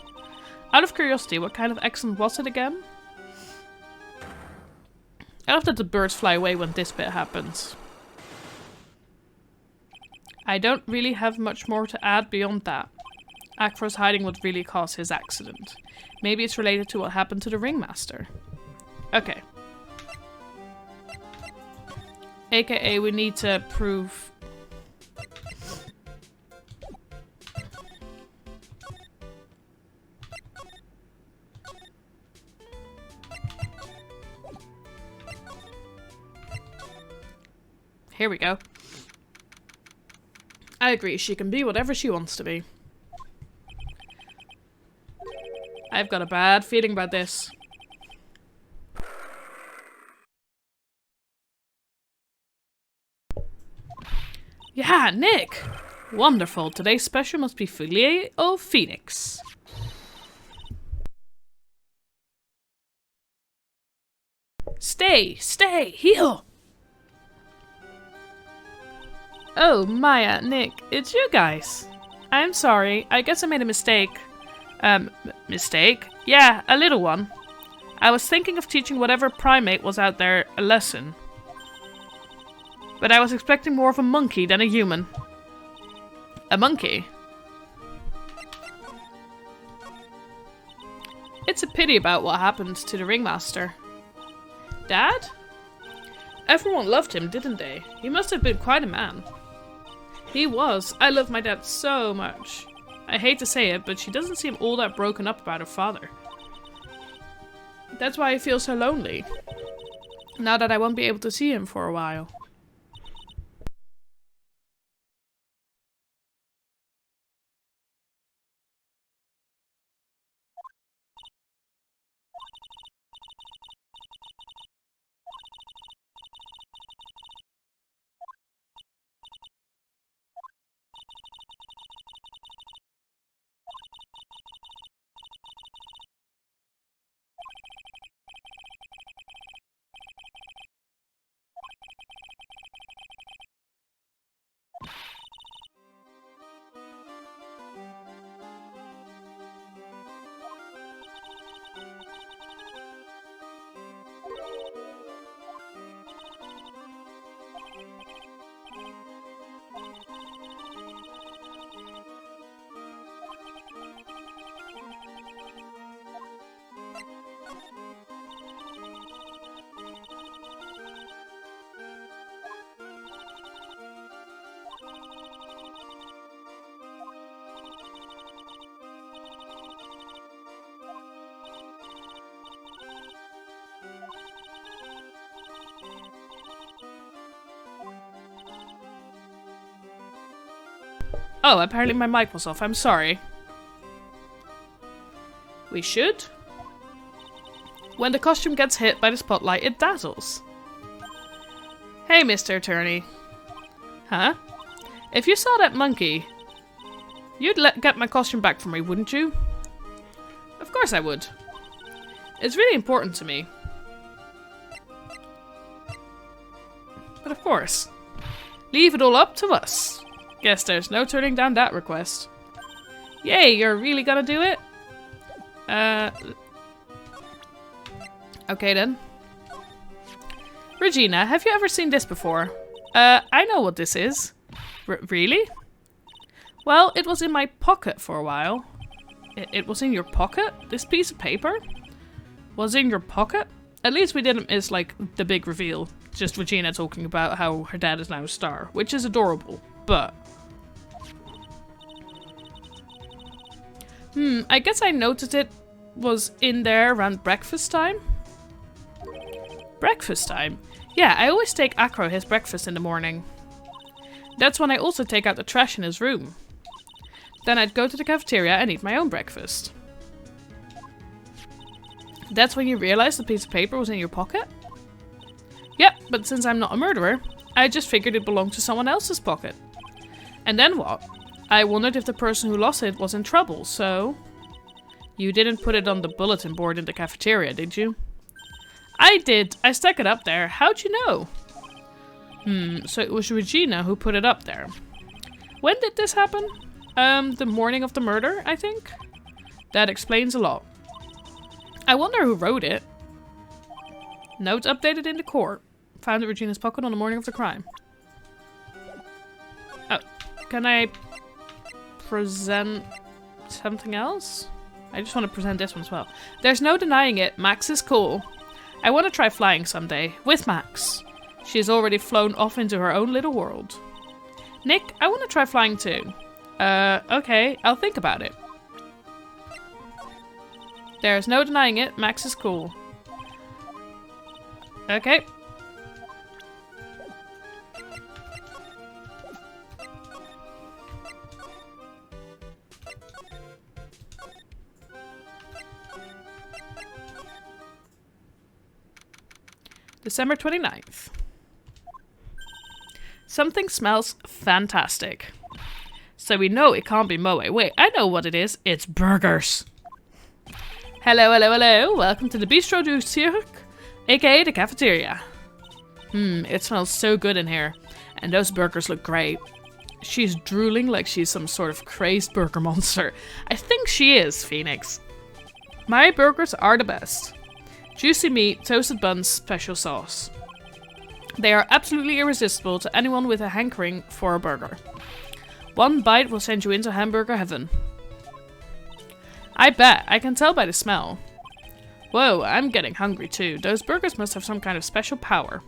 Out of curiosity, what kind of accident was it again? I love that the birds fly away when this bit happens. I don't really have much more to add beyond that. Akra's hiding what really caused his accident. Maybe it's related to what happened to the ringmaster. Okay. AKA, we need to prove... Here we go. I agree, she can be whatever she wants to be. I've got a bad feeling about this. Yeah, Nick! Wonderful. Today's special must be filet of phoenix. Stay! Stay! Heel! Oh, Maya, Nick, it's you guys. I'm sorry. I guess I made a mistake. Mistake? Yeah, a little one. I was thinking of teaching whatever primate was out there a lesson. But I was expecting more of a monkey than a human. A monkey? It's a pity about what happened to the ringmaster. Dad? Everyone loved him, didn't they? He must have been quite a man. He was. I love my dad so much. I hate to say it, but she doesn't seem all that broken up about her father. That's why I feel so lonely. Now that I won't be able to see him for a while. Oh, apparently my mic was off. I'm sorry. We should. When the costume gets hit by the spotlight, it dazzles. Hey, Mr. Attorney. Huh? If you saw that monkey, you'd get my costume back for me, wouldn't you? Of course I would. It's really important to me. But of course. Leave it all up to us. Guess there's no turning down that request. Yay, you're really gonna do it? Okay then. Regina, have you ever seen this before? I know what this is. Really? Well, it was in my pocket for a while. It was in your pocket? This piece of paper? Was in your pocket? At least we didn't miss, like, the big reveal. Just Regina talking about how her dad is now a star. Which is adorable, but... I guess I noticed it was in there around breakfast time. Breakfast time? Yeah, I always take Acro his breakfast in the morning. That's when I also take out the trash in his room. Then I'd go to the cafeteria and eat my own breakfast. That's when you realized the piece of paper was in your pocket? Yep, but since I'm not a murderer, I just figured it belonged to someone else's pocket. And then what? I wondered if the person who lost it was in trouble, so... You didn't put it on the bulletin board in the cafeteria, did you? I did. I stuck it up there. How'd you know? So it was Regina who put it up there. When did this happen? The morning of the murder, I think? That explains a lot. I wonder who wrote it. Note updated in the court. Found in Regina's pocket on the morning of the crime. Oh, can I present something else? I just want to present this one as well. There's no denying it. Max is cool. I want to try flying someday. With Max. She's already flown off into her own little world. Nick, I want to try flying too. Okay. I'll think about it. There's no denying it. Max is cool. Okay. December 29th. Something smells fantastic. So we know it can't be Moe. Wait, I know what it is. It's burgers. Hello, hello, hello. Welcome to the Bistro du Cirque, aka the cafeteria. It smells so good in here. And those burgers look great. She's drooling like she's some sort of crazed burger monster. I think she is, Phoenix. My burgers are the best. Juicy meat, toasted buns, special sauce. They are absolutely irresistible to anyone with a hankering for a burger. One bite will send you into hamburger heaven. I bet. I can tell by the smell. Whoa, I'm getting hungry too. Those burgers must have some kind of special power.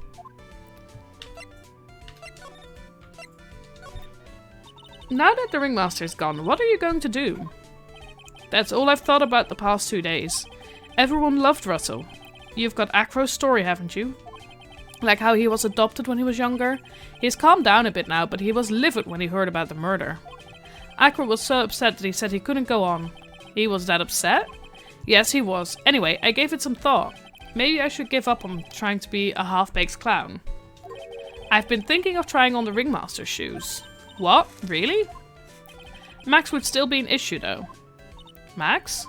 Now that the ringmaster's gone, what are you going to do? That's all I've thought about the past 2 days. Everyone loved Russell. You've got Acro's story, haven't you? Like how he was adopted when he was younger. He's calmed down a bit now, but he was livid when he heard about the murder. Acro was so upset that he said he couldn't go on. He was that upset? Yes, he was. Anyway, I gave it some thought. Maybe I should give up on trying to be a half-baked clown. I've been thinking of trying on the ringmaster's shoes. What? Really? Max would still be an issue, though. Max?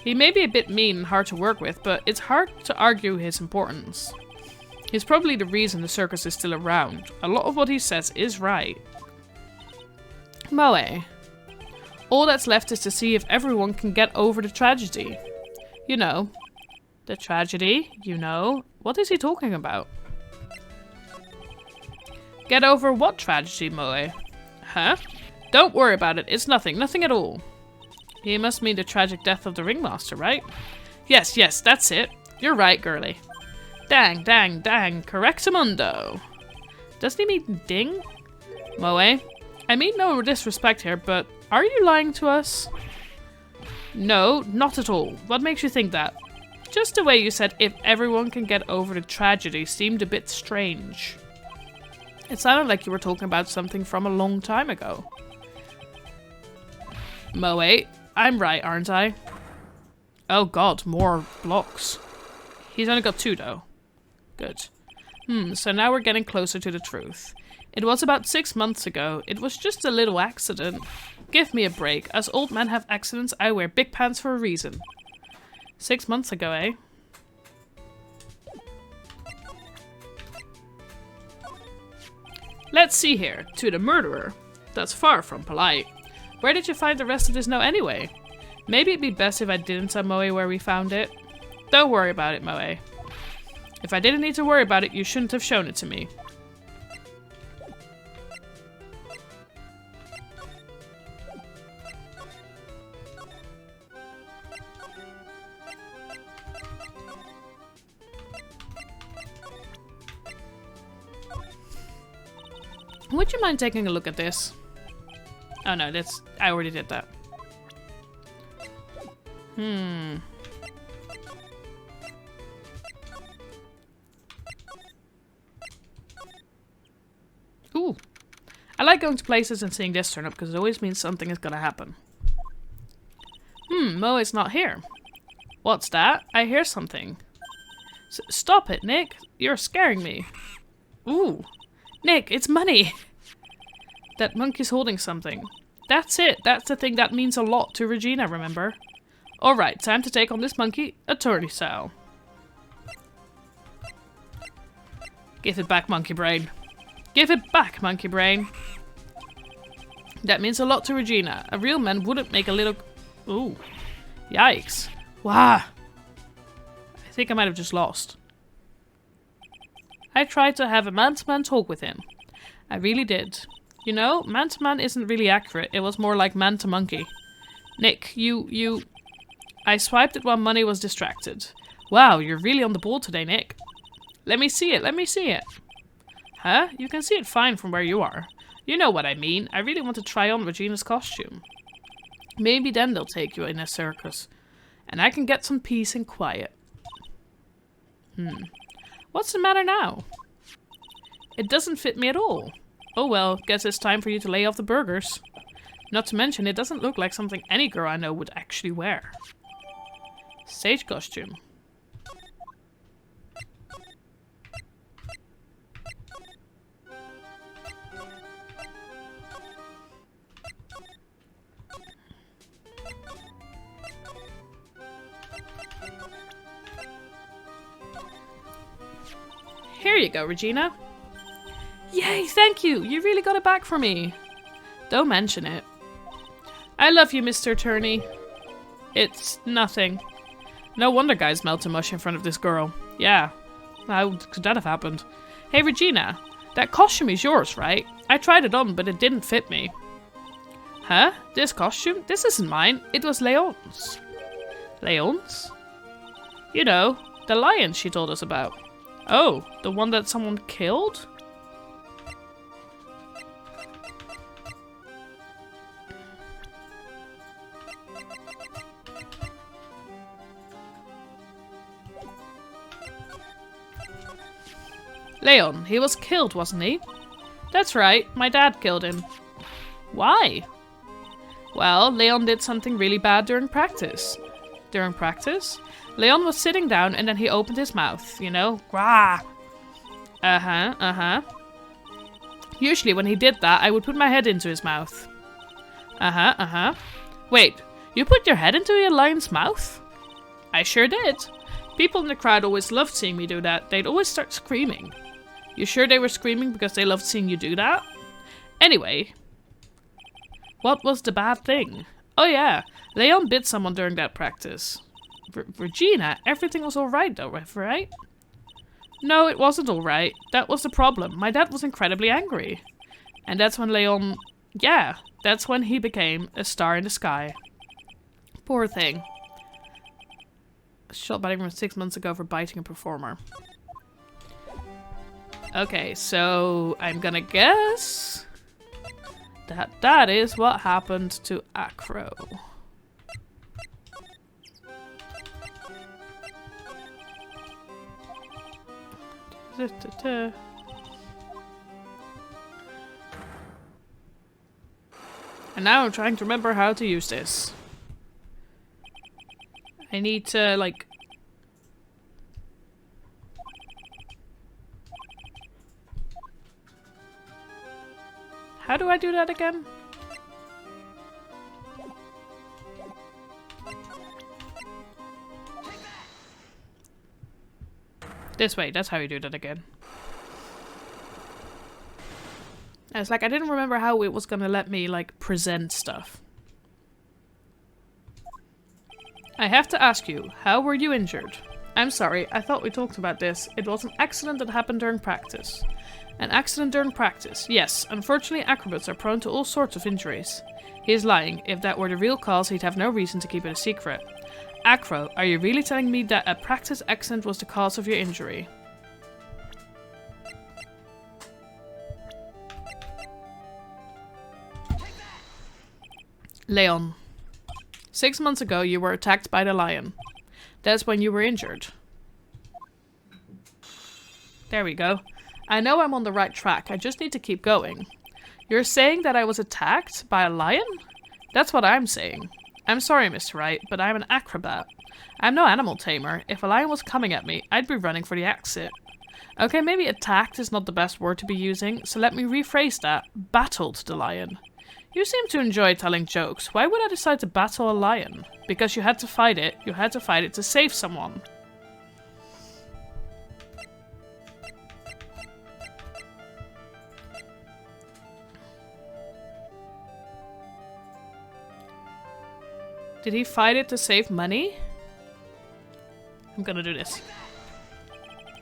He may be a bit mean and hard to work with, but it's hard to argue his importance. He's probably the reason the circus is still around. A lot of what he says is right. Moe. All that's left is to see if everyone can get over the tragedy. You know. The tragedy, you know. What is he talking about? Get over what tragedy, Moe? Huh? Don't worry about it. It's nothing. Nothing at all. He must mean the tragic death of the ringmaster, right? Yes, yes, that's it. You're right, girly. Dang, dang, dang. Correctamundo. Doesn't he mean ding? Moe? I mean no disrespect here, but are you lying to us? No, not at all. What makes you think that? Just the way you said if everyone can get over the tragedy seemed a bit strange. It sounded like you were talking about something from a long time ago. Moe, I'm right, aren't I? Oh god, more blocks. He's only got 2 though. Good. So now we're getting closer to the truth. It was about 6 months ago. It was just a little accident. Give me a break. As old men have accidents, I wear big pants for a reason. 6 months ago, eh? Let's see here. To the murderer. That's far from polite. Where did you find the rest of this note anyway? Maybe it'd be best if I didn't tell Moe where we found it. Don't worry about it, Moe. If I didn't need to worry about it, you shouldn't have shown it to me. Would you mind taking a look at this? Oh no, that's... I already did that. Ooh. I like going to places and seeing this turn up because it always means something is gonna happen. Mo is not here. What's that? I hear something. Stop it, Nick. You're scaring me. Ooh. Nick, it's money! That monkey's holding something. That's it. That's the thing that means a lot to Regina, remember? Alright, time to take on this monkey, attorney style. Give it back, monkey brain. Give it back, monkey brain. That means a lot to Regina. A real man wouldn't make a little... Ooh. Yikes. Wow. I think I might have just lost. I tried to have a man-to-man talk with him. I really did. You know, man-to-man isn't really accurate. It was more like man-to-monkey. Nick, you... I swiped it while Money was distracted. Wow, you're really on the ball today, Nick. Let me see it, let me see it. Huh? You can see it fine from where you are. You know what I mean. I really want to try on Regina's costume. Maybe then they'll take you in a circus. And I can get some peace and quiet. What's the matter now? It doesn't fit me at all. Oh well, guess it's time for you to lay off the burgers. Not to mention, it doesn't look like something any girl I know would actually wear. Stage costume. Here you go, Regina. Yay, thank you! You really got it back for me. Don't mention it. I love you, Mr. Attorney. It's nothing. No wonder guys melt to mush in front of this girl. Yeah. How could that have happened? Hey, Regina. That costume is yours, right? I tried it on, but it didn't fit me. Huh? This costume? This isn't mine. It was Leon's. Leon's? You know, the lion she told us about. Oh, the one that someone killed? Leon, he was killed, wasn't he? That's right, my dad killed him. Why? Well, Leon did something really bad during practice. During practice? Leon was sitting down and then he opened his mouth, you know? Grah! Uh-huh. Usually when he did that, I would put my head into his mouth. Uh-huh. Wait, you put your head into a lion's mouth? I sure did. People in the crowd always loved seeing me do that. They'd always start screaming. You sure they were screaming because they loved seeing you do that? Anyway, what was the bad thing? Oh yeah, Leon bit someone during that practice. Regina, everything was alright though, right? No, it wasn't alright. That was the problem. My dad was incredibly angry. And that's when Leon... Yeah, that's when he became a star in the sky. Poor thing. Shot by from 6 months ago for biting a performer. Okay, so I'm gonna guess that is what happened to Acro. And now I'm trying to remember how to use this. I need to, like... How do I do that again? This way, that's how you do that again. It's like I didn't remember how it was gonna let me, like, present stuff. I have to ask you, how were you injured? I'm sorry, I thought we talked about this. It was an accident that happened during practice. An accident during practice. Yes, unfortunately acrobats are prone to all sorts of injuries. He is lying. If that were the real cause, he'd have no reason to keep it a secret. Acro, are you really telling me that a practice accident was the cause of your injury? Leon. 6 months ago, you were attacked by the lion. That's when you were injured. There we go. I know I'm on the right track. I just need to keep going. You're saying that I was attacked by a lion? That's what I'm saying. I'm sorry, Mr. Wright, but I'm an acrobat. I'm no animal tamer. If a lion was coming at me, I'd be running for the exit. Okay, maybe attacked is not the best word to be using, so let me rephrase that. Battled the lion. You seem to enjoy telling jokes. Why would I decide to battle a lion? Because you had to fight it. You had to fight it to save someone. Did he fight it to save money? I'm gonna do this.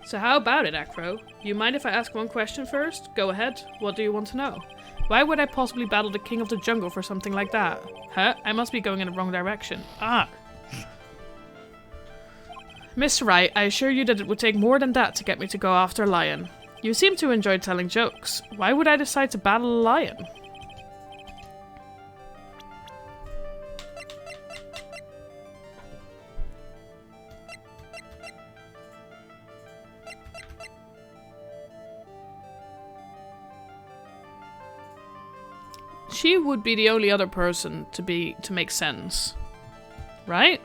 So how about it, Acro? You mind if I ask one question first? Go ahead. What do you want to know? Why would I possibly battle the king of the jungle for something like that? Huh? I must be going in the wrong direction. Ah. Mr. Wright, I assure you that it would take more than that to get me to go after a lion. You seem to enjoy telling jokes. Why would I decide to battle a lion? She would be the only other person to make sense. Right?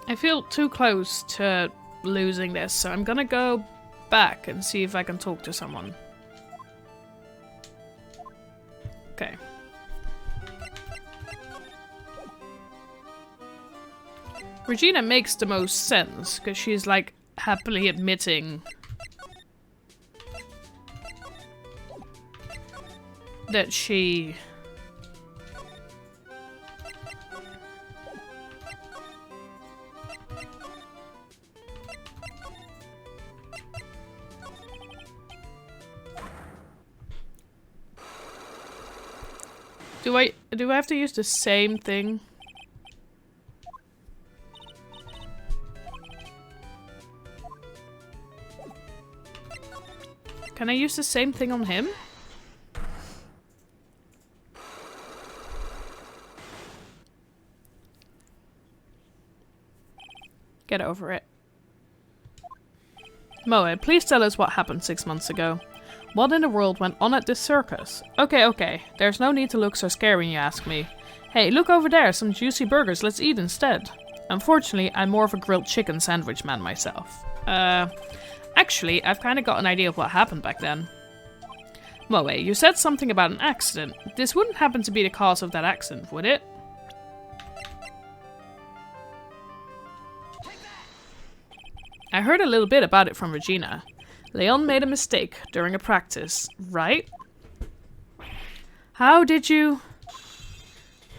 I feel too close to losing this, so I'm gonna go back and see if I can talk to someone. Okay. Regina makes the most sense, because she's like happily admitting that she... Do I have to use the same thing? Can I use the same thing on him? Get over it. Moe, please tell us what happened 6 months ago. What in the world went on at this circus? Okay. There's no need to look so scary when you ask me. Hey, look over there, some juicy burgers, let's eat instead. Unfortunately, I'm more of a grilled chicken sandwich man myself. Actually, I've kinda got an idea of what happened back then. Moe, you said something about an accident. This wouldn't happen to be the cause of that accident, would it? I heard a little bit about it from Regina. Leon made a mistake during a practice, right? How did you...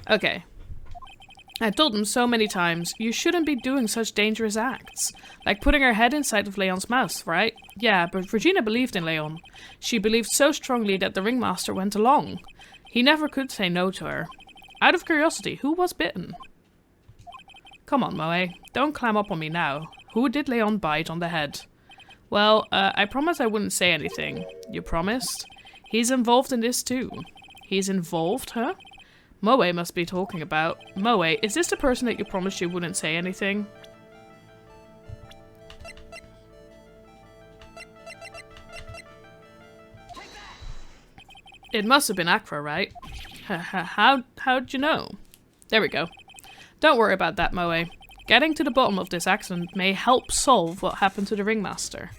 Okay. I told him so many times, you shouldn't be doing such dangerous acts. Like putting her head inside of Leon's mouth, right? Yeah, but Regina believed in Leon. She believed so strongly that the ringmaster went along. He never could say no to her. Out of curiosity, who was bitten? Come on, Moe. Don't climb up on me now. Who did Leon bite on the head? Well, I promised I wouldn't say anything. You promised? He's involved in this too. He's involved, huh? Moe must be talking about. Moe, is this the person that you promised you wouldn't say anything? It must have been Acro, right? How'd you know? There we go. Don't worry about that, Moe. Getting to the bottom of this accident may help solve what happened to the ringmaster.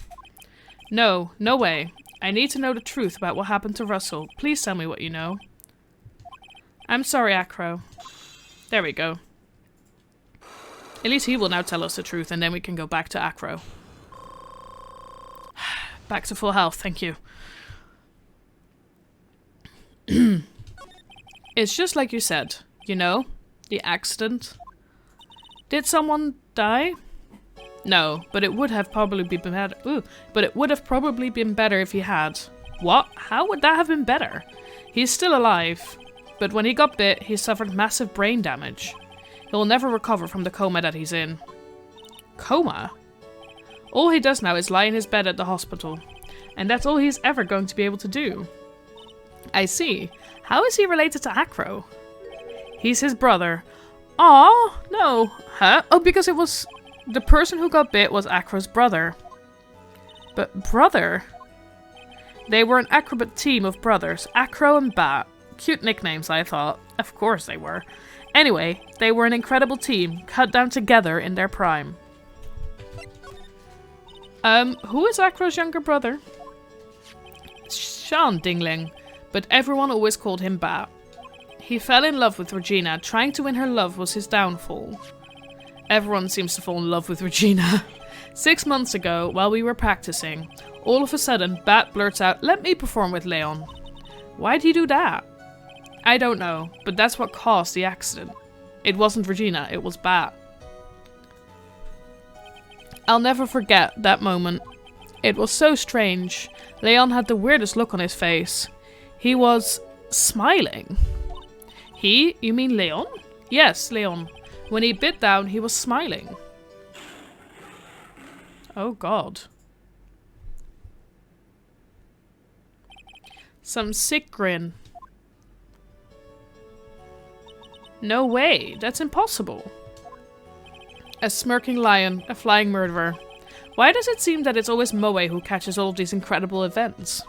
No way. I need to know the truth about what happened to Russell. Please tell me what you know. I'm sorry, Acro. There we go. At least he will now tell us the truth, and then we can go back to Acro. Back to full health, thank you. It's just like you said, you know? The accident. Did someone die? No, but it would have probably been better. Ooh, but it would have probably been better if he had. What? How would that have been better? He's still alive, but when he got bit, he suffered massive brain damage. He'll never recover from the coma that he's in. Coma? All he does now is lie in his bed at the hospital, and that's all he's ever going to be able to do. I see. How is he related to Acro? He's his brother. Aw, no. Huh? Oh, because it was... The person who got bit was Acro's brother. But brother? They were an acrobat team of brothers, Acro and Bat. Cute nicknames, I thought. Of course they were. Anyway, they were an incredible team, cut down together in their prime. Who is Acro's younger brother? Sean Dingling, but everyone always called him Bat. He fell in love with Regina. Trying to win her love was his downfall. Everyone seems to fall in love with Regina. 6 months ago, while we were practicing, all of a sudden, Bat blurts out, "Let me perform with Leon." Why'd he do that? I don't know, but that's what caused the accident. It wasn't Regina, it was Bat. I'll never forget that moment. It was so strange. Leon had the weirdest look on his face. He was smiling. He? You mean Leon? Yes, Leon. When he bit down, he was smiling. Oh god. Some sick grin. No way, that's impossible. A smirking lion, a flying murderer. Why does it seem that it's always Moe who catches all of these incredible events?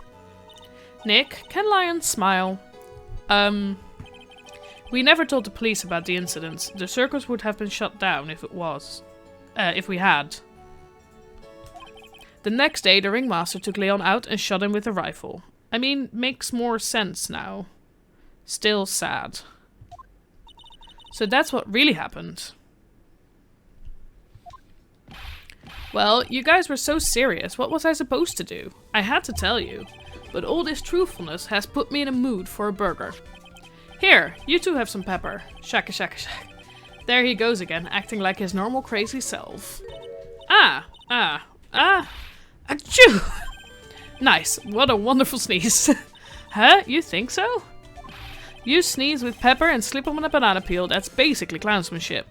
Nick, can lions smile? We never told the police about the incidents. The circus would have been shut down if it was. If we had. The next day, the ringmaster took Leon out and shot him with a rifle. I mean, makes more sense now. Still sad. So that's what really happened. Well, you guys were so serious. What was I supposed to do? I had to tell you. But all this truthfulness has put me in a mood for a burger. Here, you two have some pepper. Shaka shaka shaka. There he goes again, acting like his normal crazy self. Achoo! Nice, what a wonderful sneeze. Huh? You think so? You sneeze with pepper and slip on a banana peel. That's basically clownsmanship.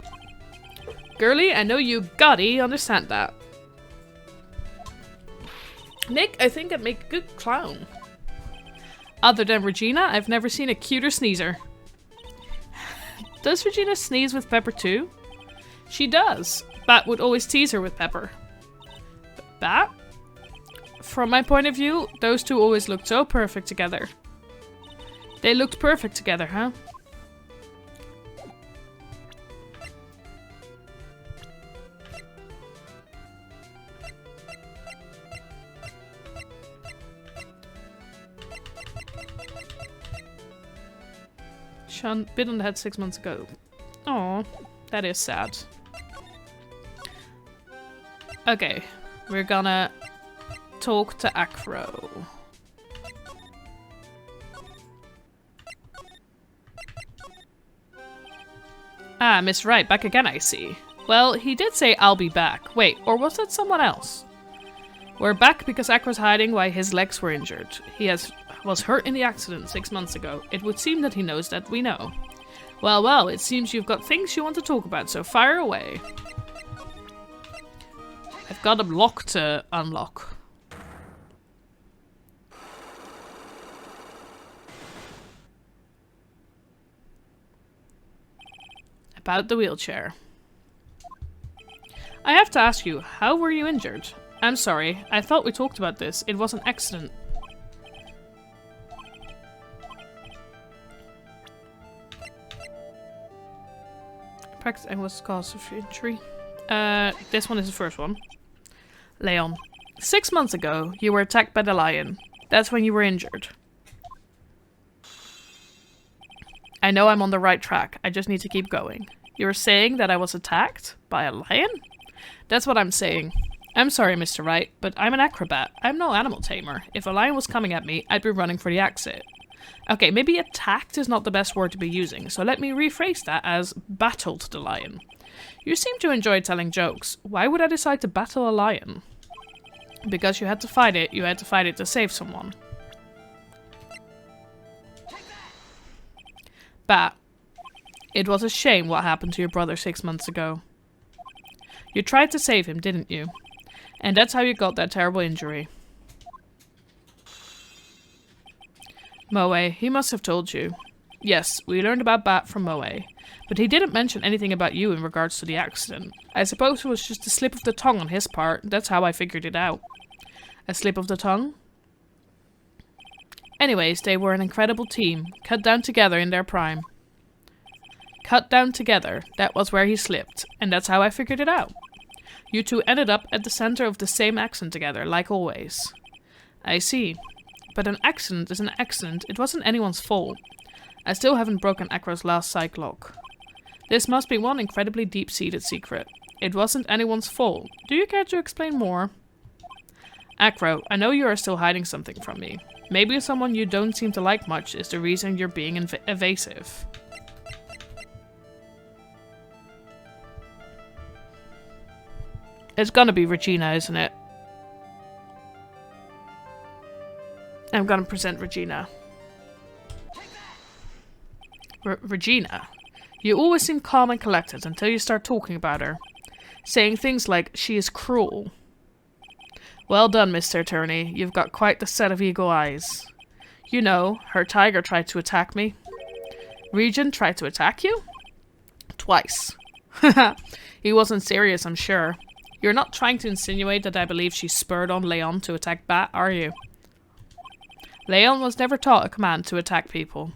Girly, I know you gotta understand that. Nick, I think I'd make a good clown. Other than Regina, I've never seen a cuter sneezer. Does Regina sneeze with pepper too? She does. Bat would always tease her with pepper. Bat? From my point of view, those two always looked so perfect together. They looked perfect together, huh? Sean bit on the head 6 months ago. Aw, that is sad. Okay, we're gonna talk to Acro. Ah, Miss Wright, back again, I see. Well, he did say I'll be back. Wait, or was that someone else? We're back because Acro's hiding why his legs were injured. He was hurt in the accident 6 months ago. It would seem that he knows that we know. Well, it seems you've got things you want to talk about, so fire away. I've got a lock to unlock. About the wheelchair. I have to ask you, how were you injured? I'm sorry, I thought we talked about this. It was an accident. Practice English cause of injury. This one is the first one. Leon. 6 months ago, you were attacked by the lion. That's when you were injured. I know I'm on the right track. I just need to keep going. You're saying that I was attacked by a lion? That's what I'm saying. I'm sorry, Mr. Wright, but I'm an acrobat. I'm no animal tamer. If a lion was coming at me, I'd be running for the exit. Okay, maybe attacked is not the best word to be using, so let me rephrase that as battled the lion. You seem to enjoy telling jokes. Why would I decide to battle a lion? Because you had to fight it to save someone. Bat. It was a shame what happened to your brother 6 months ago. You tried to save him, didn't you? And that's how you got that terrible injury. Moe, he must have told you. Yes, we learned about Bat from Moe. But he didn't mention anything about you in regards to the accident. I suppose it was just a slip of the tongue on his part. That's how I figured it out. A slip of the tongue? Anyways, they were an incredible team. Cut down together in their prime. Cut down together. That was where he slipped. And that's how I figured it out. You two ended up at the center of the same accident together, like always. I see. But an accident is an accident. It wasn't anyone's fault. I still haven't broken Acro's last psych lock. This must be one incredibly deep-seated secret. It wasn't anyone's fault. Do you care to explain more? Acro, I know you are still hiding something from me. Maybe someone you don't seem to like much is the reason you're being evasive. It's gonna be Regina, isn't it? I'm gonna present Regina. Regina, you always seem calm and collected until you start talking about her. Saying things like, she is cruel. Well done, Mr. Attorney. You've got quite the set of eagle eyes. You know, her tiger tried to attack me. Regent tried to attack you? Twice. Haha, he wasn't serious, I'm sure. You're not trying to insinuate that I believe she spurred on Leon to attack Bat, are you? Leon was never taught a command to attack people.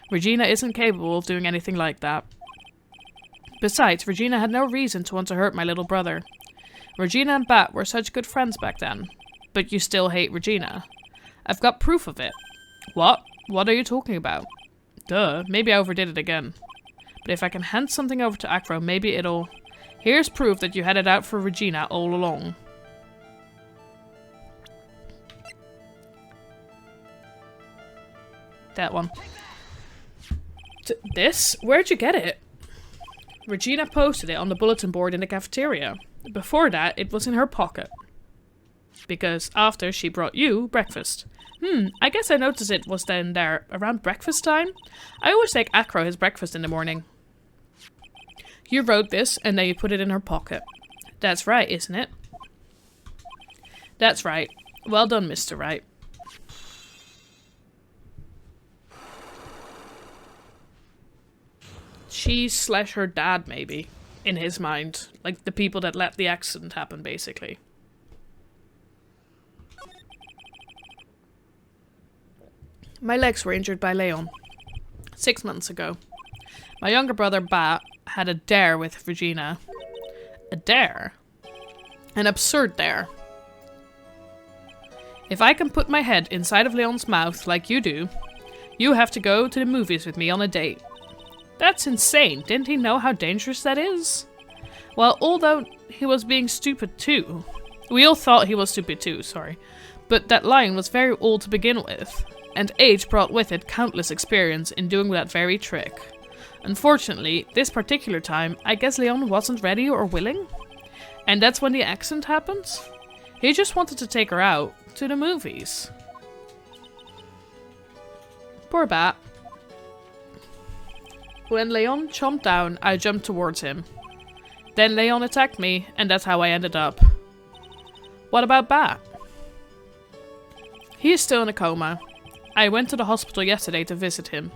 Regina isn't capable of doing anything like that. Besides, Regina had no reason to want to hurt my little brother. Regina and Bat were such good friends back then. But you still hate Regina. I've got proof of it. What? What are you talking about? Duh, maybe I overdid it again. But if I can hand something over to Acro, maybe it'll... Here's proof that you had it out for Regina all along. That one. This? Where'd you get it? Regina posted it on the bulletin board in the cafeteria. Before that, it was in her pocket. Because after she brought you breakfast. I guess I noticed it was then there around breakfast time. I always take Acro his breakfast in the morning. You wrote this and then you put it in her pocket. That's right, isn't it? That's right. Well done, Mr. Wright. She/her dad, maybe, in his mind. Like the people that let the accident happen, basically. My legs were injured by Leon 6 months ago. My younger brother, Bat, had a dare with Regina. A dare? An absurd dare. If I can put my head inside of Leon's mouth like you do, you have to go to the movies with me on a date. That's insane. Didn't he know how dangerous that is? Well, although he was being stupid too. We all thought he was stupid too, sorry. But that lion was very old to begin with. And age brought with it countless experience in doing that very trick. Unfortunately, this particular time, I guess Leon wasn't ready or willing. And that's when the accident happens. He just wanted to take her out to the movies. Poor Bat. When Leon chomped down, I jumped towards him. Then Leon attacked me, and that's how I ended up. What about Bat? He is still in a coma. I went to the hospital yesterday to visit him.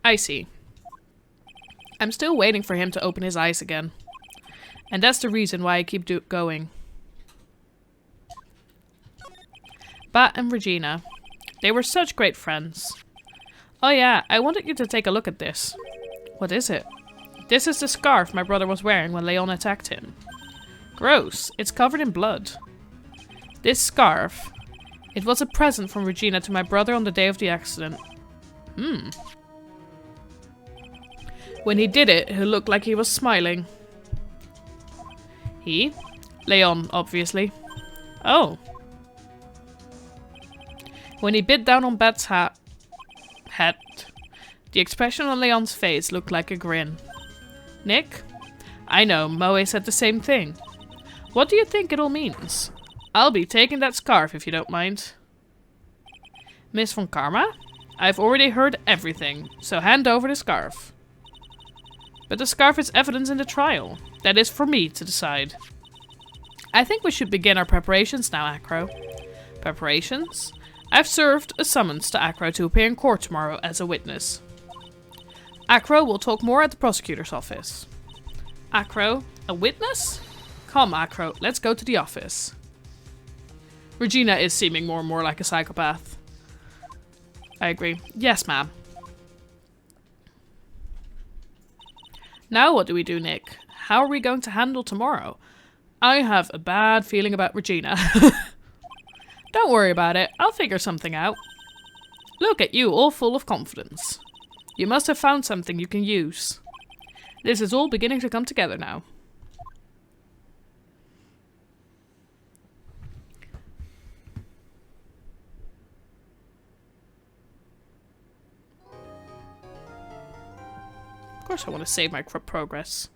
I see. I'm still waiting for him to open his eyes again. And that's the reason why I keep going. Bat and Regina. They were such great friends. Oh yeah, I wanted you to take a look at this. What is it? This is the scarf my brother was wearing when Leon attacked him. Gross. It's covered in blood. This scarf. It was a present from Regina to my brother on the day of the accident. When he did it, he looked like he was smiling. He? Leon, obviously. Oh. When he bit down on Bat's hat, the expression on Leon's face looked like a grin. Nick? I know, Moe said the same thing. What do you think it all means? I'll be taking that scarf if you don't mind. Miss von Karma? I've already heard everything, so hand over the scarf. But the scarf is evidence in the trial. That is for me to decide. I think we should begin our preparations now, Acro. Preparations? I've served a summons to Acro to appear in court tomorrow as a witness. Acro will talk more at the prosecutor's office. Acro, a witness? Come, Acro, let's go to the office. Regina is seeming more and more like a psychopath. I agree. Yes, ma'am. Now what do we do, Nick? How are we going to handle tomorrow? I have a bad feeling about Regina. Don't worry about it. I'll figure something out. Look at you, all full of confidence. You must have found something you can use. This is all beginning to come together now. Of course I want to save my progress.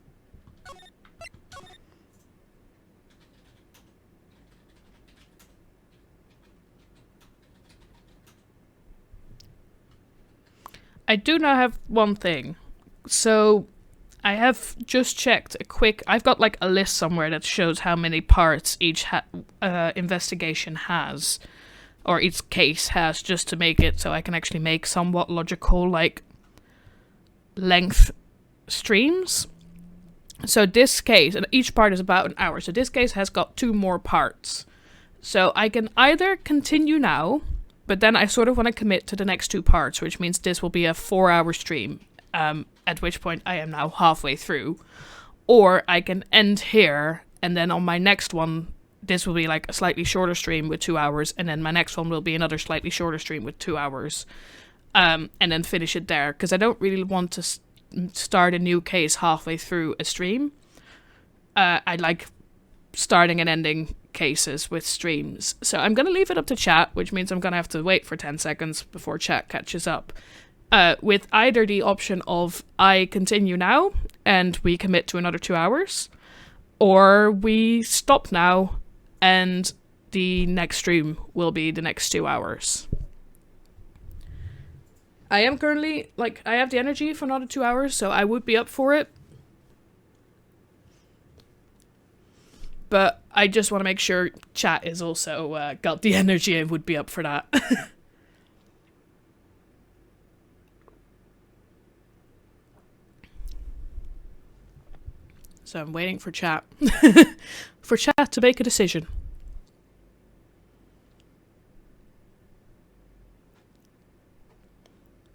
I do now have one thing. So I have just checked a quick... I've got like a list somewhere that shows how many parts each investigation has. Or each case has, just to make it so I can actually make somewhat logical, like, length streams. So this case, and each part is about an hour. So this case has got 2 more parts. So I can either continue now... But then I sort of want to commit to the next 2 parts, which means this will be a 4-hour stream, at which point I am now halfway through. Or I can end here, and then on my next one, this will be like a slightly shorter stream with 2 hours, and then my next one will be another slightly shorter stream with 2 hours, and then finish it there. Because I don't really want to start a new case halfway through a stream. I like starting and ending cases with streams. So I'm going to leave it up to chat, which means I'm going to have to wait for 10 seconds before chat catches up. With either the option of I continue now and we commit to another 2 hours, or we stop now and the next stream will be the next 2 hours. I am currently, like, I have the energy for another 2 hours, so I would be up for it. But I just want to make sure chat is also got the energy and would be up for that. So I'm waiting for chat. For chat to make a decision.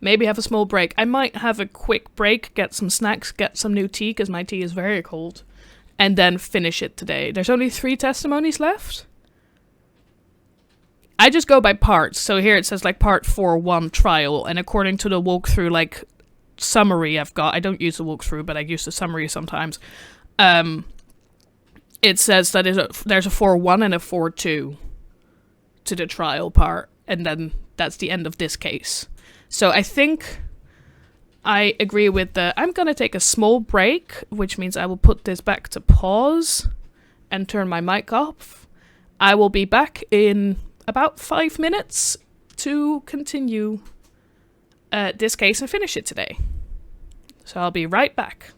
Maybe have a small break. I might have a quick break, get some snacks, get some new tea, because my tea is very cold. And then finish it today. There's only 3 testimonies left. I just go by parts. So here it says like part 4-1 trial. And according to the walkthrough like summary I've got. I don't use the walkthrough, but I use the summary sometimes. It says that there's a 4-1 and a 4-2 to the trial part. And then that's the end of this case. So I think... I agree with I'm going to take a small break, which means I will put this back to pause and turn my mic off. I will be back in about 5 minutes to continue this case and finish it today. So I'll be right back.